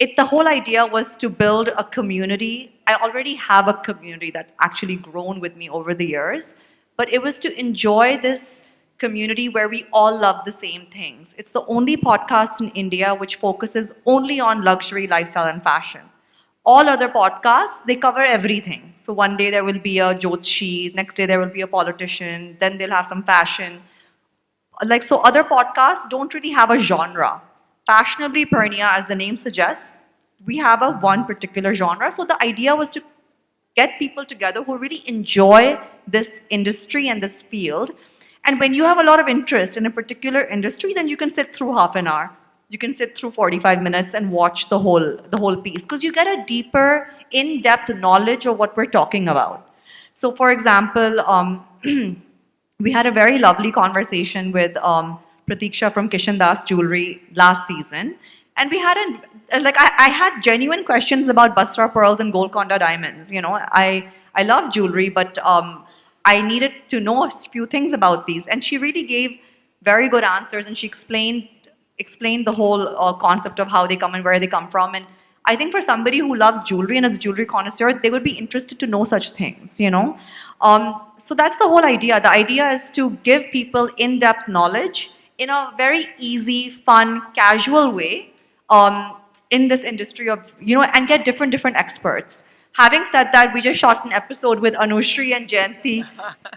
the whole idea was to build a community. I already have a community that's actually grown with me over the years, but it was to enjoy this community where we all love the same things. It's the only podcast in India which focuses only on luxury, lifestyle, and fashion. All other podcasts, they cover everything. So one day there will be a Jyotishi, next day there will be a politician, then they'll have some fashion. So other podcasts don't really have a genre. Fashionably Purnia, as the name suggests, we have a one particular genre. So the idea was to get people together who really enjoy this industry and this field. And when you have a lot of interest in a particular industry, then you can sit through half an hour. You can sit through 45 minutes and watch the whole piece because you get a deeper, in-depth knowledge of what we're talking about. So for example, we had a very lovely conversation with Pratiksha from Kishan Das Jewelry last season. And we had I had genuine questions about Basra pearls and Golconda diamonds. I love jewelry, but I needed to know a few things about these. And she really gave very good answers, and she explained the whole concept of how they come and where they come from. And I think for somebody who loves jewelry and is a jewelry connoisseur, they would be interested to know such things, you know. So that's the whole idea. The idea is to give people in-depth knowledge in a very easy, fun, casual way in this industry of, you know, and get different experts. Having said that, we just shot an episode with Anushri and Jayanti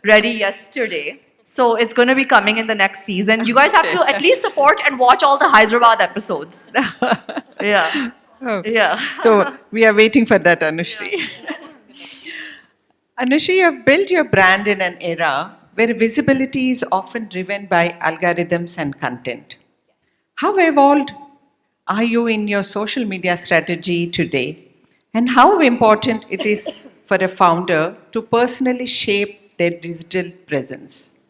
ready yesterday. So it's going to be coming in the next season. You guys have to at least support and watch all the Hyderabad episodes. Yeah. Oh. Yeah. So we are waiting for that, Anushri. Anushri, you have built your brand in an era where visibility is often driven by algorithms and content. How evolved are you in your social media strategy today? And how important it is for a founder to personally shape their digital presence?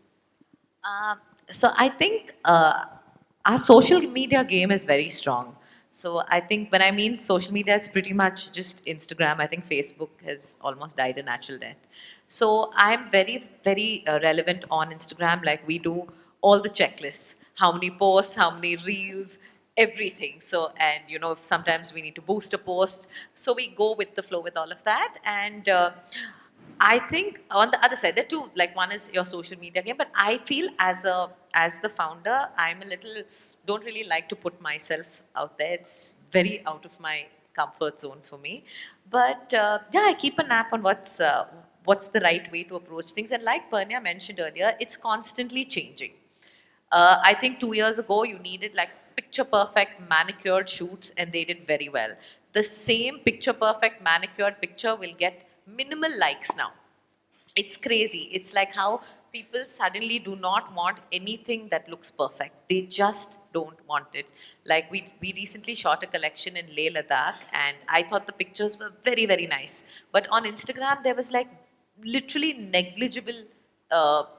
So I think our social media game is very strong. So I think when I mean social media, it's pretty much just Instagram. I think Facebook has almost died a natural death. So I'm very relevant on Instagram. Like we do all the checklists, how many posts, how many reels, everything. So, and you know, if sometimes we need to boost a post. So we go with the flow with all of that. And I think on the other side, there are two, like one is your social media game, but I feel as the founder, I'm a little, don't really like to put myself out there. It's very out of my comfort zone for me. But yeah, I keep a nap on what's the right way to approach things. And like Purnia mentioned earlier, it's constantly changing. I think 2 years ago, you needed like picture perfect manicured shoots and they did very well. The same picture perfect manicured picture will get minimal likes now. It's crazy. It's like how people suddenly do not want anything that looks perfect. They just don't want it. Like we recently shot a collection in Leh Ladakh and I thought the pictures were very nice. But on Instagram, there was like literally negligible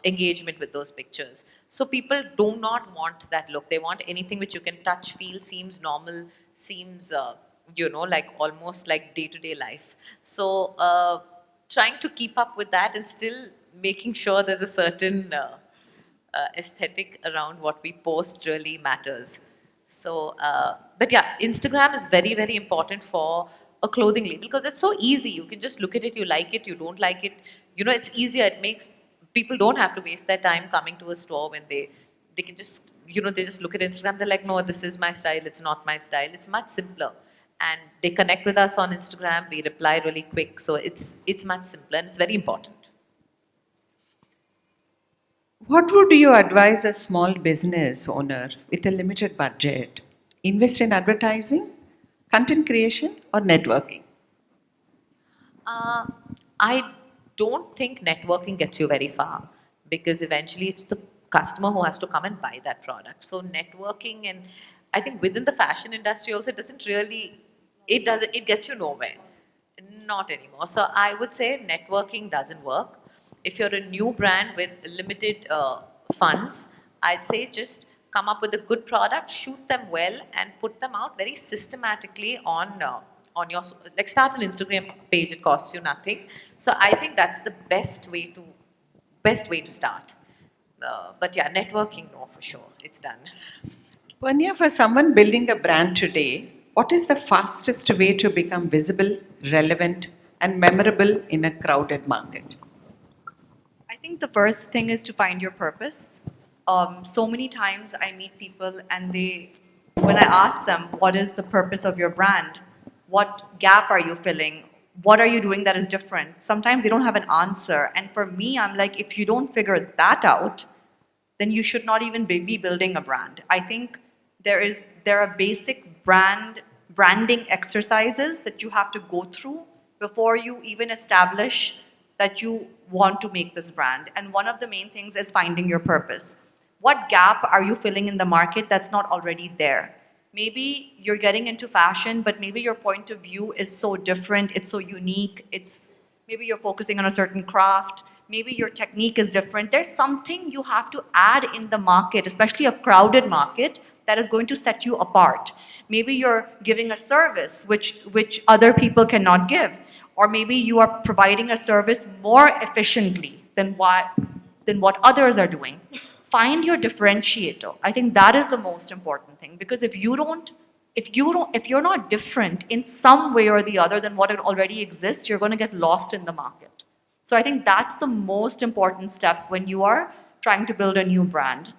engagement with those pictures. So people do not want that look. They want anything which you can touch, feel, seems normal, seems you know, like almost like day-to-day life. So trying to keep up with that and still making sure there's a certain aesthetic around what we post really matters. So, but yeah, Instagram is very important for a clothing label because it's so easy. You can just look at it, you like it, you don't like it. You know, it's easier. It makes people don't have to waste their time coming to a store when they can just, you know, they just look at Instagram. They're like, no, this is my style. It's not my style. It's much simpler. And they connect with us on Instagram. We reply really quick. So it's much simpler and it's very important. What would you advise a small business owner with a limited budget? Invest in advertising, content creation, or networking? I don't think networking gets you very far because eventually it's the customer who has to come and buy that product. So networking, and I think within the fashion industry also, it gets you nowhere. Not anymore. So I would say networking doesn't work. If you're a new brand with limited funds, I'd say just come up with a good product, shoot them well, and put them out very systematically on your, like start an Instagram page. It costs you nothing. So I think that's the best way to start. But yeah, networking, no, for sure, it's done. Purnia, for someone building a brand today, what is the fastest way to become visible, relevant, and memorable in a crowded market? I think the first thing is to find your purpose. So many times I meet people and when I ask them, what is the purpose of your brand? What gap are you filling? What are you doing that is different? Sometimes they don't have an answer. And for me, I'm like, if you don't figure that out, then you should not even be building a brand. I think there are basic branding exercises that you have to go through before you even establish that you want to make this brand. And one of the main things is finding your purpose. What gap are you filling in the market that's not already there? Maybe you're getting into fashion, but maybe your point of view is so different, it's so unique, maybe you're focusing on a certain craft, maybe your technique is different. There's something you have to add in the market, especially a crowded market, that is going to set you apart. Maybe you're giving a service which other people cannot give. Or maybe you are providing a service more efficiently than what others are doing. Find your differentiator. I think that is the most important thing, because if you don't if you're not different in some way or the other than what already exists, you're going to get lost in the market. So I think that's the most important step when you are trying to build a new brand.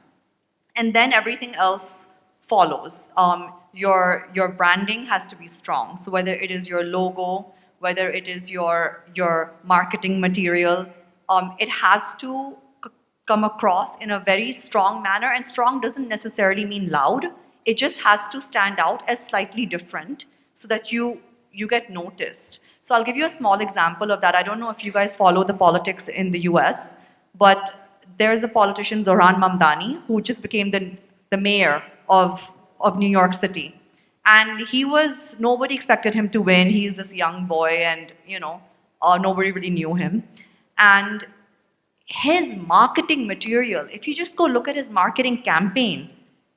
And then everything else follows. Your branding has to be strong. So whether it is your logo, whether it is your marketing material, it has to come across in a very strong manner. And strong doesn't necessarily mean loud. It just has to stand out as slightly different so that you get noticed. So I'll give you a small example of that. I don't know if you guys follow the politics in the US, but there's a politician, Zohran Mamdani, who just became the mayor of New York City. And nobody expected him to win. He's this young boy and, nobody really knew him. And his marketing material, if you just go look at his marketing campaign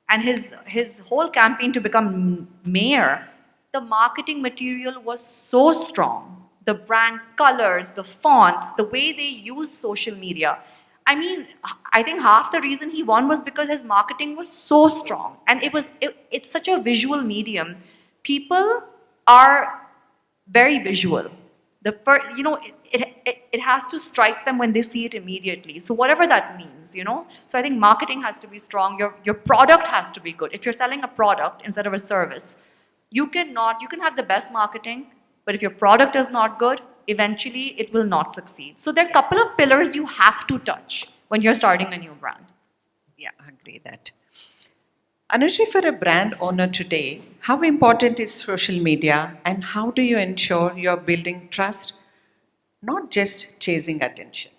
and his whole campaign to become mayor, the marketing material was so strong. The brand colors, the fonts, the way they use social media. I mean, I think half the reason he won was because his marketing was so strong. And it's such a visual medium. People are very visual. It has to strike them when they see it immediately. So whatever that means, So I think marketing has to be strong. Your product has to be good. If you're selling a product instead of a service, you can have the best marketing, but if your product is not good, eventually it will not succeed. So there are a couple of pillars you have to touch when you're starting a new brand. Yeah, I agree that. Anushri, for a brand owner today, how important is social media and how do you ensure you're building trust, not just chasing attention?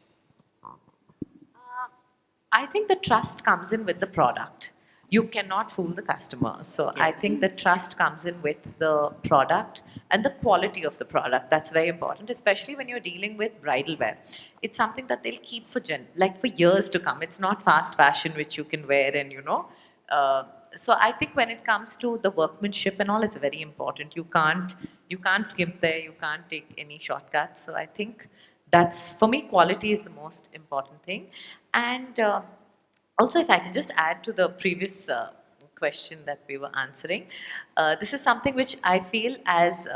I think the trust comes in with the product. You cannot fool the customer. So I think the trust comes in with the product and the quality of the product. That's very important, especially when you're dealing with bridal wear. It's something that they'll keep for years to come. It's not fast fashion which you can wear and so I think when it comes to the workmanship and all, it's very important. You can't skimp there. You can't take any shortcuts. So I think that's, for me, quality is the most important thing. And also, if I can just add to the previous question that we were answering, this is something which I feel as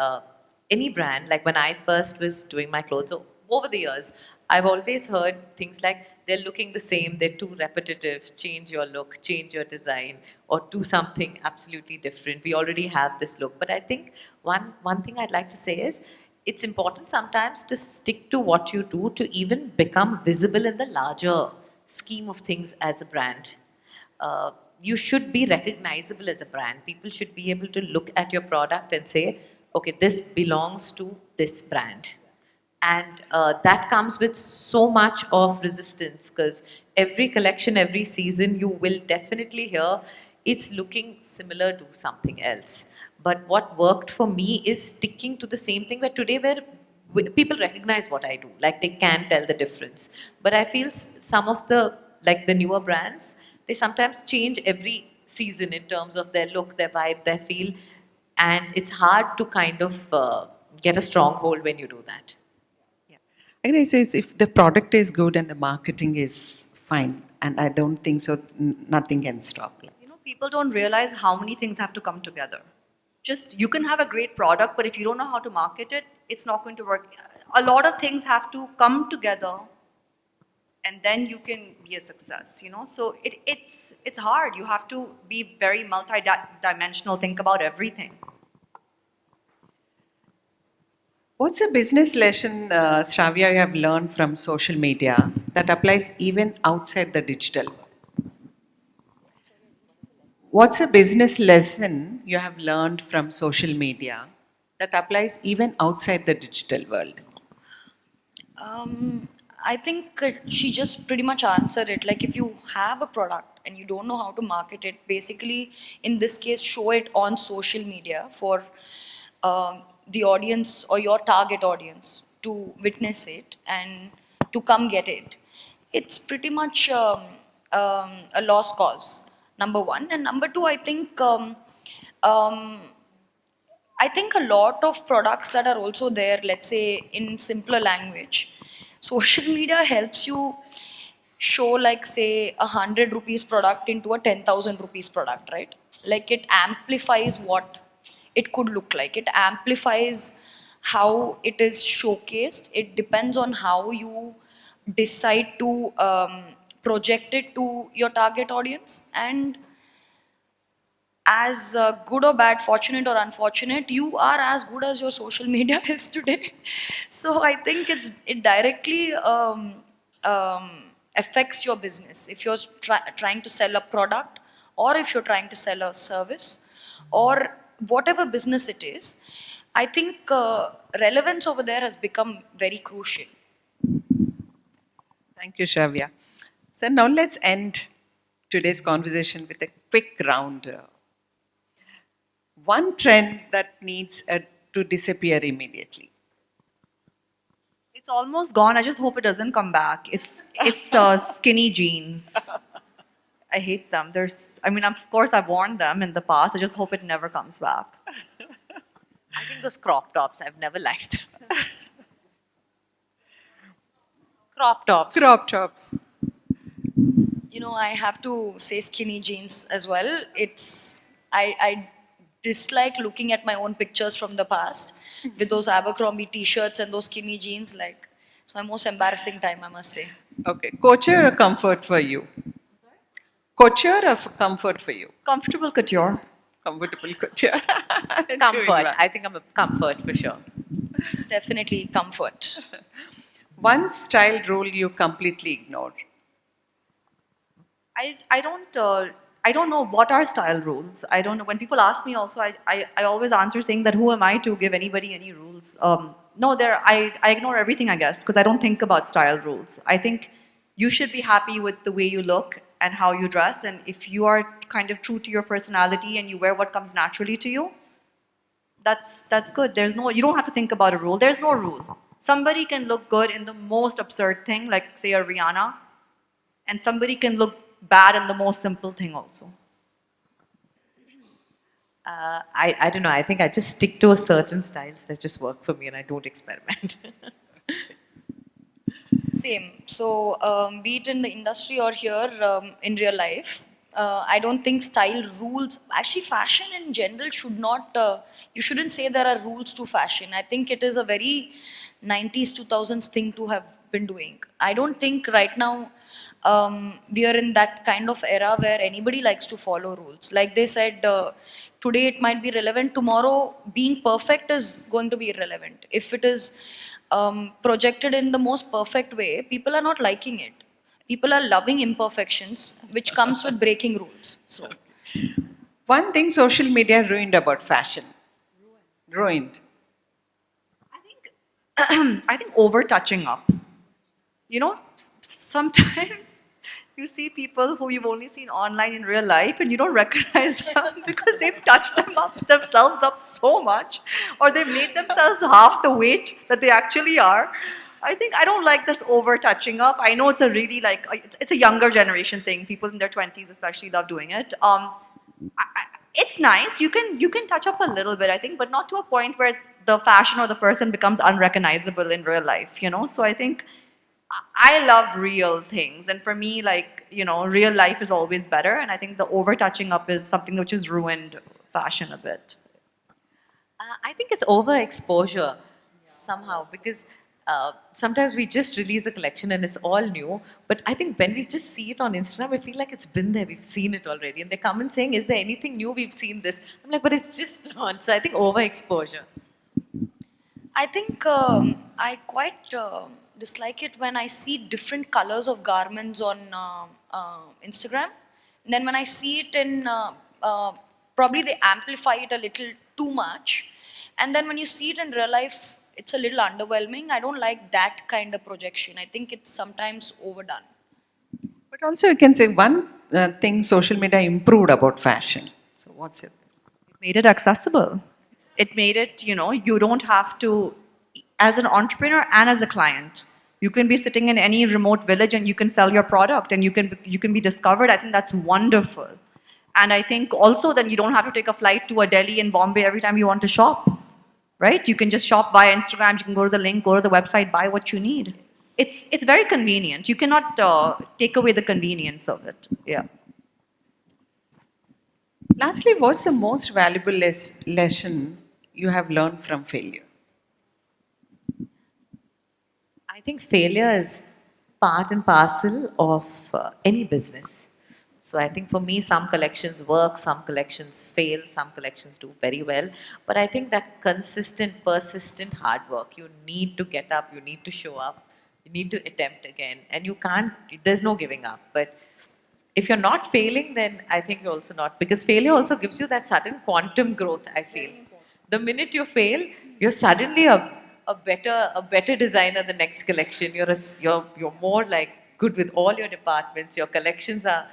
any brand, like when I first was doing my clothes, over the years, I've always heard things like, they're looking the same, they're too repetitive, change your look, change your design, or do something absolutely different. We already have this look. But I think one thing I'd like to say is, it's important sometimes to stick to what you do to even become visible in the larger scheme of things as a brand. You should be recognizable as a brand. People should be able to look at your product and say, okay, this belongs to this brand. And that comes with so much of resistance, because every collection, every season, you will definitely hear it's looking similar to something else. But what worked for me is sticking to the same thing, where today people recognize what I do, like they can tell the difference. But I feel some of the newer brands, they sometimes change every season in terms of their look, their vibe, their feel. And it's hard to kind of get a stronghold when you do that. I agree. So if the product is good and the marketing is fine, and I don't think so, nothing can stop. People don't realize how many things have to come together. You can have a great product, but if you don't know how to market it, it's not going to work. A lot of things have to come together, and then you can be a success, So it's hard. You have to be very multi-dimensional, think about everything. What's a business lesson, Shravya, you have learned from social media that applies even outside the digital world? What's a business lesson you have learned from social media that applies even outside the digital world? I think she just pretty much answered it. Like, if you have a product and you don't know how to market it, basically, in this case, show it on social media for the audience or your target audience to witness it and to come get it. It's pretty much a lost cause, number one. And number two, I think a lot of products that are also there, let's say in simpler language, social media helps you show, like, say, 100 rupees product into a 10,000 rupees product, right? Like, it amplifies what it could look like. It amplifies how it is showcased. It depends on how you decide to project it to your target audience. And as good or bad, fortunate or unfortunate, you are as good as your social media is today. So I think it directly affects your business. If you're trying to sell a product, or if you're trying to sell a service, or whatever business it is, I think relevance over there has become very crucial. Thank you, Shravya. So now let's end today's conversation with a quick round. One trend that needs to disappear immediately. It's almost gone. I just hope it doesn't come back. It's skinny jeans. I hate them. I mean, of course, I've worn them in the past. I just hope it never comes back. I think those crop tops, I've never liked them. Crop tops. Crop tops. You know, I have to say skinny jeans as well. I dislike looking at my own pictures from the past with those Abercrombie t-shirts and those skinny jeans. Like, it's my most embarrassing time, I must say. Okay, couture or comfort for you? Couture or comfort for you? Comfortable couture. Comfortable couture. Comfort. I think I'm a comfort for sure. Definitely comfort. One style rule you completely ignore. I don't know what are style rules. I don't know. When people ask me also, I always answer saying that who am I to give anybody any rules? No, I ignore everything, I guess, because I don't think about style rules. I think you should be happy with the way you look and how you dress. And if you are kind of true to your personality and you wear what comes naturally to you, that's good. You don't have to think about a rule. There's no rule. Somebody can look good in the most absurd thing, like say a Rihanna, and somebody can look bad in the most simple thing also. I don't know. I think I just stick to a certain styles that just work for me and I don't experiment. Same. So, be it in the industry or here in real life, I don't think style rules, actually fashion in general should not, you shouldn't say there are rules to fashion. I think it is a very 90s, 2000s thing to have been doing. I don't think right now we are in that kind of era where anybody likes to follow rules. Like they said, today it might be relevant, tomorrow being perfect is going to be irrelevant. If it is projected in the most perfect way, people are not liking it. People are loving imperfections, which comes with breaking rules. So, One thing social media ruined about fashion. Ruined. I think over touching up. You know, sometimes you see people who you've only seen online in real life and you don't recognize them because they've touched themselves up so much, or they've made themselves half the weight that they actually are. I don't like this over touching up. I know it's a really it's a younger generation thing. People in their 20s especially love doing it. It's nice. You can touch up a little bit, I think, but not to a point where the fashion or the person becomes unrecognizable in real life, you know? So I think I love real things. And for me, real life is always better. And I think the over touching up is something which has ruined fashion a bit. I think it's overexposure somehow because sometimes we just release a collection and it's all new. But I think when we just see it on Instagram, I feel like it's been there. We've seen it already. And they come and saying, is there anything new? We've seen this. I'm like, but it's just launched. So I think overexposure. I think I quite dislike it when I see different colors of garments on Instagram. And then when I see it in, probably they amplify it a little too much. And then when you see it in real life, it's a little underwhelming. I don't like that kind of projection. I think it's sometimes overdone. But also you can say one thing social media improved about fashion. So what's it? It made it accessible. It made it, you don't have to, as an entrepreneur and as a client, you can be sitting in any remote village and you can sell your product and you can be discovered. I think that's wonderful. And I think also then you don't have to take a flight to a Delhi and Bombay every time you want to shop, right? You can just shop via Instagram. You can go to the link, go to the website, buy what you need. It's very convenient. You cannot take away the convenience of it. Yeah. Lastly, what's the most valuable lesson you have learned from failure? I think failure is part and parcel of any business. So I think for me, some collections work, some collections fail, some collections do very well. But I think that consistent, persistent hard work, you need to get up, you need to show up, you need to attempt again. And you can't, there's no giving up. But if you're not failing, then I think you're also not. Because failure also gives you that sudden quantum growth, I feel. The minute you fail, you're suddenly a better designer the next collection. You're more like good with all your departments. Your collections are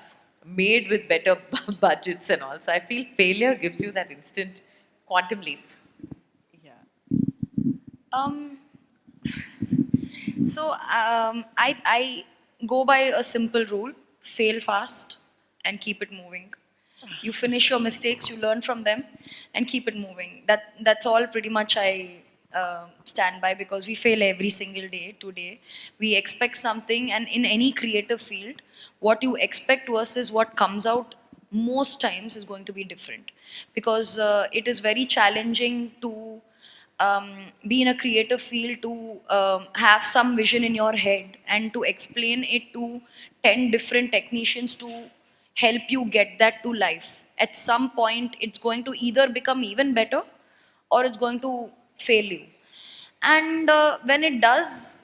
made with better budgets and all. So I feel failure gives you that instant quantum leap. Um, I go by a simple rule: fail fast and keep it moving. You finish your mistakes, you learn from them, and keep it moving. That's all pretty much I stand by, because we fail every single day. Today, we expect something, and in any creative field, what you expect versus what comes out most times is going to be different, because it is very challenging to be in a creative field, to have some vision in your head and to explain it to 10 different technicians to help you get that to life. At some point, it's going to either become even better or it's going to fail you. And when it does,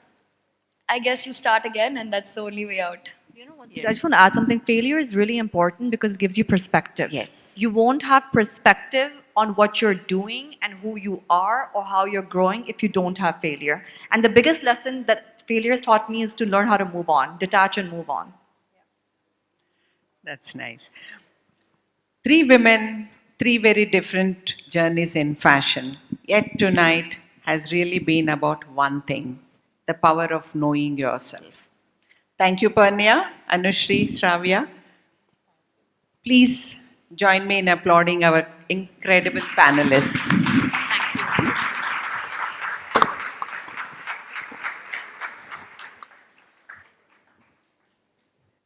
I guess you start again, and that's the only way out. You know, I just want to add something. Failure is really important because it gives you perspective. Yes. You won't have perspective on what you're doing and who you are or how you're growing if you don't have failure. And the biggest lesson that failure has taught me is to learn how to move on, detach and move on. That's nice. Three women, three very different journeys in fashion. Yet tonight has really been about one thing: the power of knowing yourself. Thank you, Parnya, Anushri, Shravya. Please join me in applauding our incredible panelists.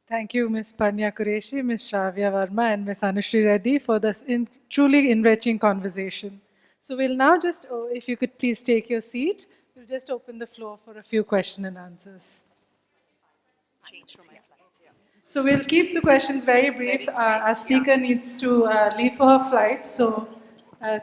Thank you, Ms. Panya Qureshi, Ms. Shravya Verma, and Ms. Anushri Reddy for this truly enriching conversation. So we'll now just, if you could please take your seat, we'll just open the floor for a few question and answers. So we'll keep the questions very brief. Our speaker needs to leave for her flight, so yeah.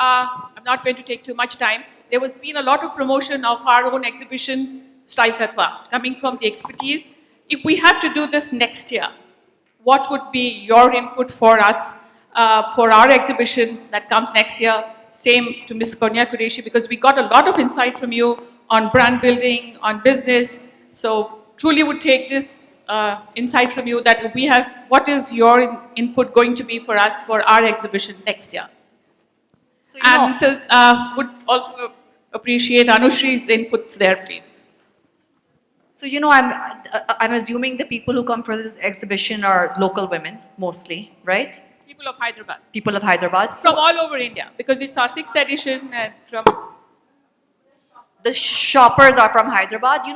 I'm not going to take too much time. There has been a lot of promotion of our own exhibition, Style Tattva, coming from the expertise. If we have to do this next year, what would be your input for us, for our exhibition that comes next year? Same to Ms. Konya Qureshi, because we got a lot of insight from you on brand building, on business. So truly would take this insight from you that we have, what is your input going to be for us for our exhibition next year? So, Would also appreciate Anushri's inputs there, please. So, I'm assuming the people who come for this exhibition are local women, mostly, right? People of Hyderabad. People of Hyderabad. From all over India, because it's our 6th edition and from... The shoppers are from Hyderabad.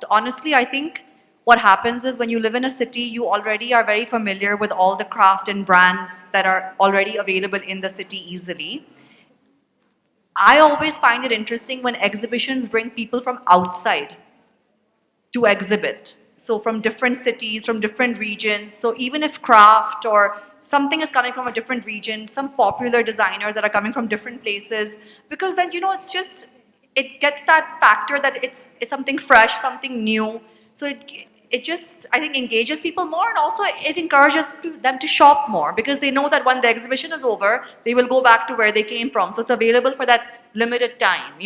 Honestly, I think what happens is when you live in a city, you already are very familiar with all the craft and brands that are already available in the city easily. I always find it interesting when exhibitions bring people from outside to exhibit. So from different cities, from different regions. So even if craft or something is coming from a different region, some popular designers that are coming from different places, because then, it gets that factor that it's something fresh, something new. So it just, I think, engages people more, and also it encourages them to shop more, because they know that when the exhibition is over, they will go back to where they came from. So it's available for that limited time,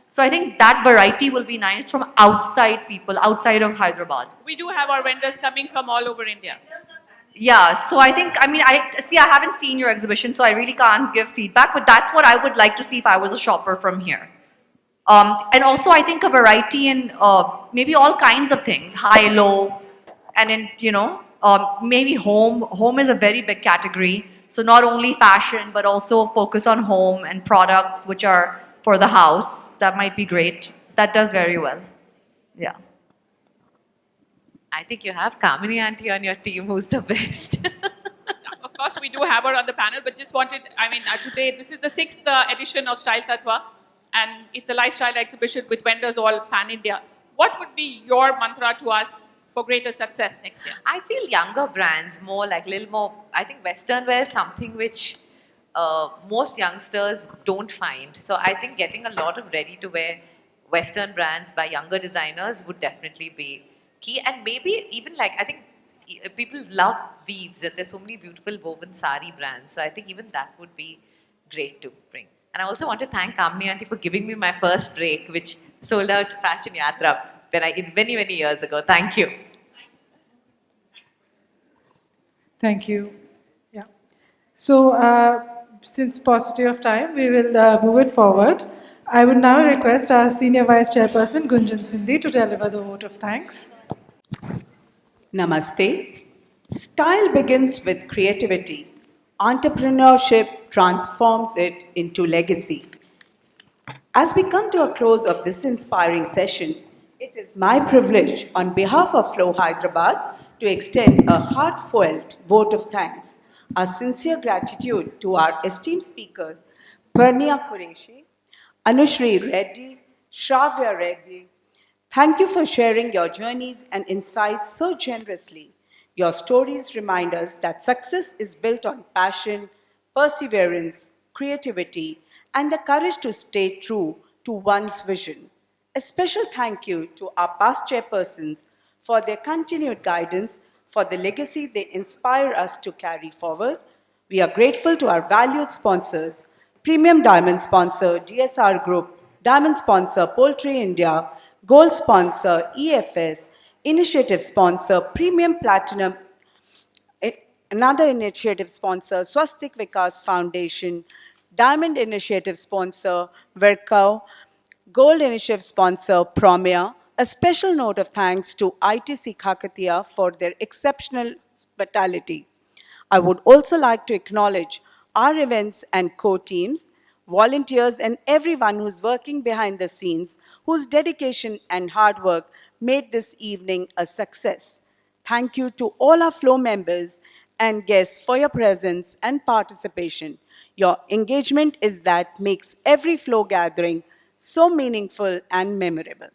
So I think that variety will be nice from outside people, outside of Hyderabad. We do have our vendors coming from all over India. Yeah, so I think, I haven't seen your exhibition, so I really can't give feedback, but that's what I would like to see if I was a shopper from here. And also, I think a variety in maybe all kinds of things, high, low, and in, maybe home. Home is a very big category. So not only fashion, but also focus on home and products which are for the house. That might be great. That does very well. Yeah. I think you have Kamini auntie on your team. Who's the best? Of course, we do have her on the panel, but just wanted, today, this is the 6th edition of Style Tattva, and it's a lifestyle exhibition with vendors all pan-India. What would be your mantra to us for greater success next year? I feel younger brands, more like little more. I think Western wear is something which most youngsters don't find. So I think getting a lot of ready-to-wear Western brands by younger designers would definitely be key. And maybe even I think people love weaves, and there's so many beautiful woven sari brands. So I think even that would be great to bring. And I also want to thank Kamini auntie for giving me my first break, which sold out Fashion Yatra many, many years ago. Thank you. Thank you. Yeah. So, since paucity of time, we will move it forward. I would now request our Senior Vice Chairperson, Gunjan Sindhi, to deliver the vote of thanks. Namaste. Style begins with creativity. Entrepreneurship transforms it into legacy. As we come to a close of this inspiring session, it is my privilege on behalf of Flow Hyderabad to extend a heartfelt vote of thanks, our sincere gratitude to our esteemed speakers, Purnia Qureshi, Anushri Reddy, Shravya Reddy. Thank you for sharing your journeys and insights so generously. Your stories remind us that success is built on passion, perseverance, creativity, and the courage to stay true to one's vision. A special thank you to our past chairpersons for their continued guidance, for the legacy they inspire us to carry forward. We are grateful to our valued sponsors, Premium Diamond sponsor DSR Group, Diamond sponsor Poultry India, Gold sponsor EFS, Initiative sponsor Premium Platinum, another initiative sponsor Swastik Vikas Foundation, Diamond Initiative sponsor Verkau, Gold Initiative sponsor Promia. A special note of thanks to ITC Kakatiya for their exceptional hospitality. I would also like to acknowledge our events and co-teams, volunteers, and everyone who's working behind the scenes, whose dedication and hard work made this evening a success. Thank you to all our Flow members and guests for your presence and participation. Your engagement is that makes every Flow gathering so meaningful and memorable.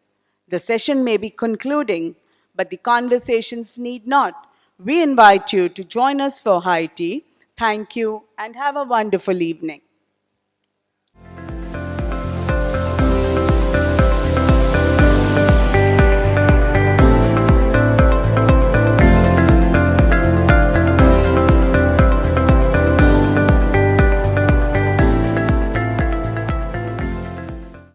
The session may be concluding, but the conversations need not. We invite you to join us for high tea. Thank you and have a wonderful evening.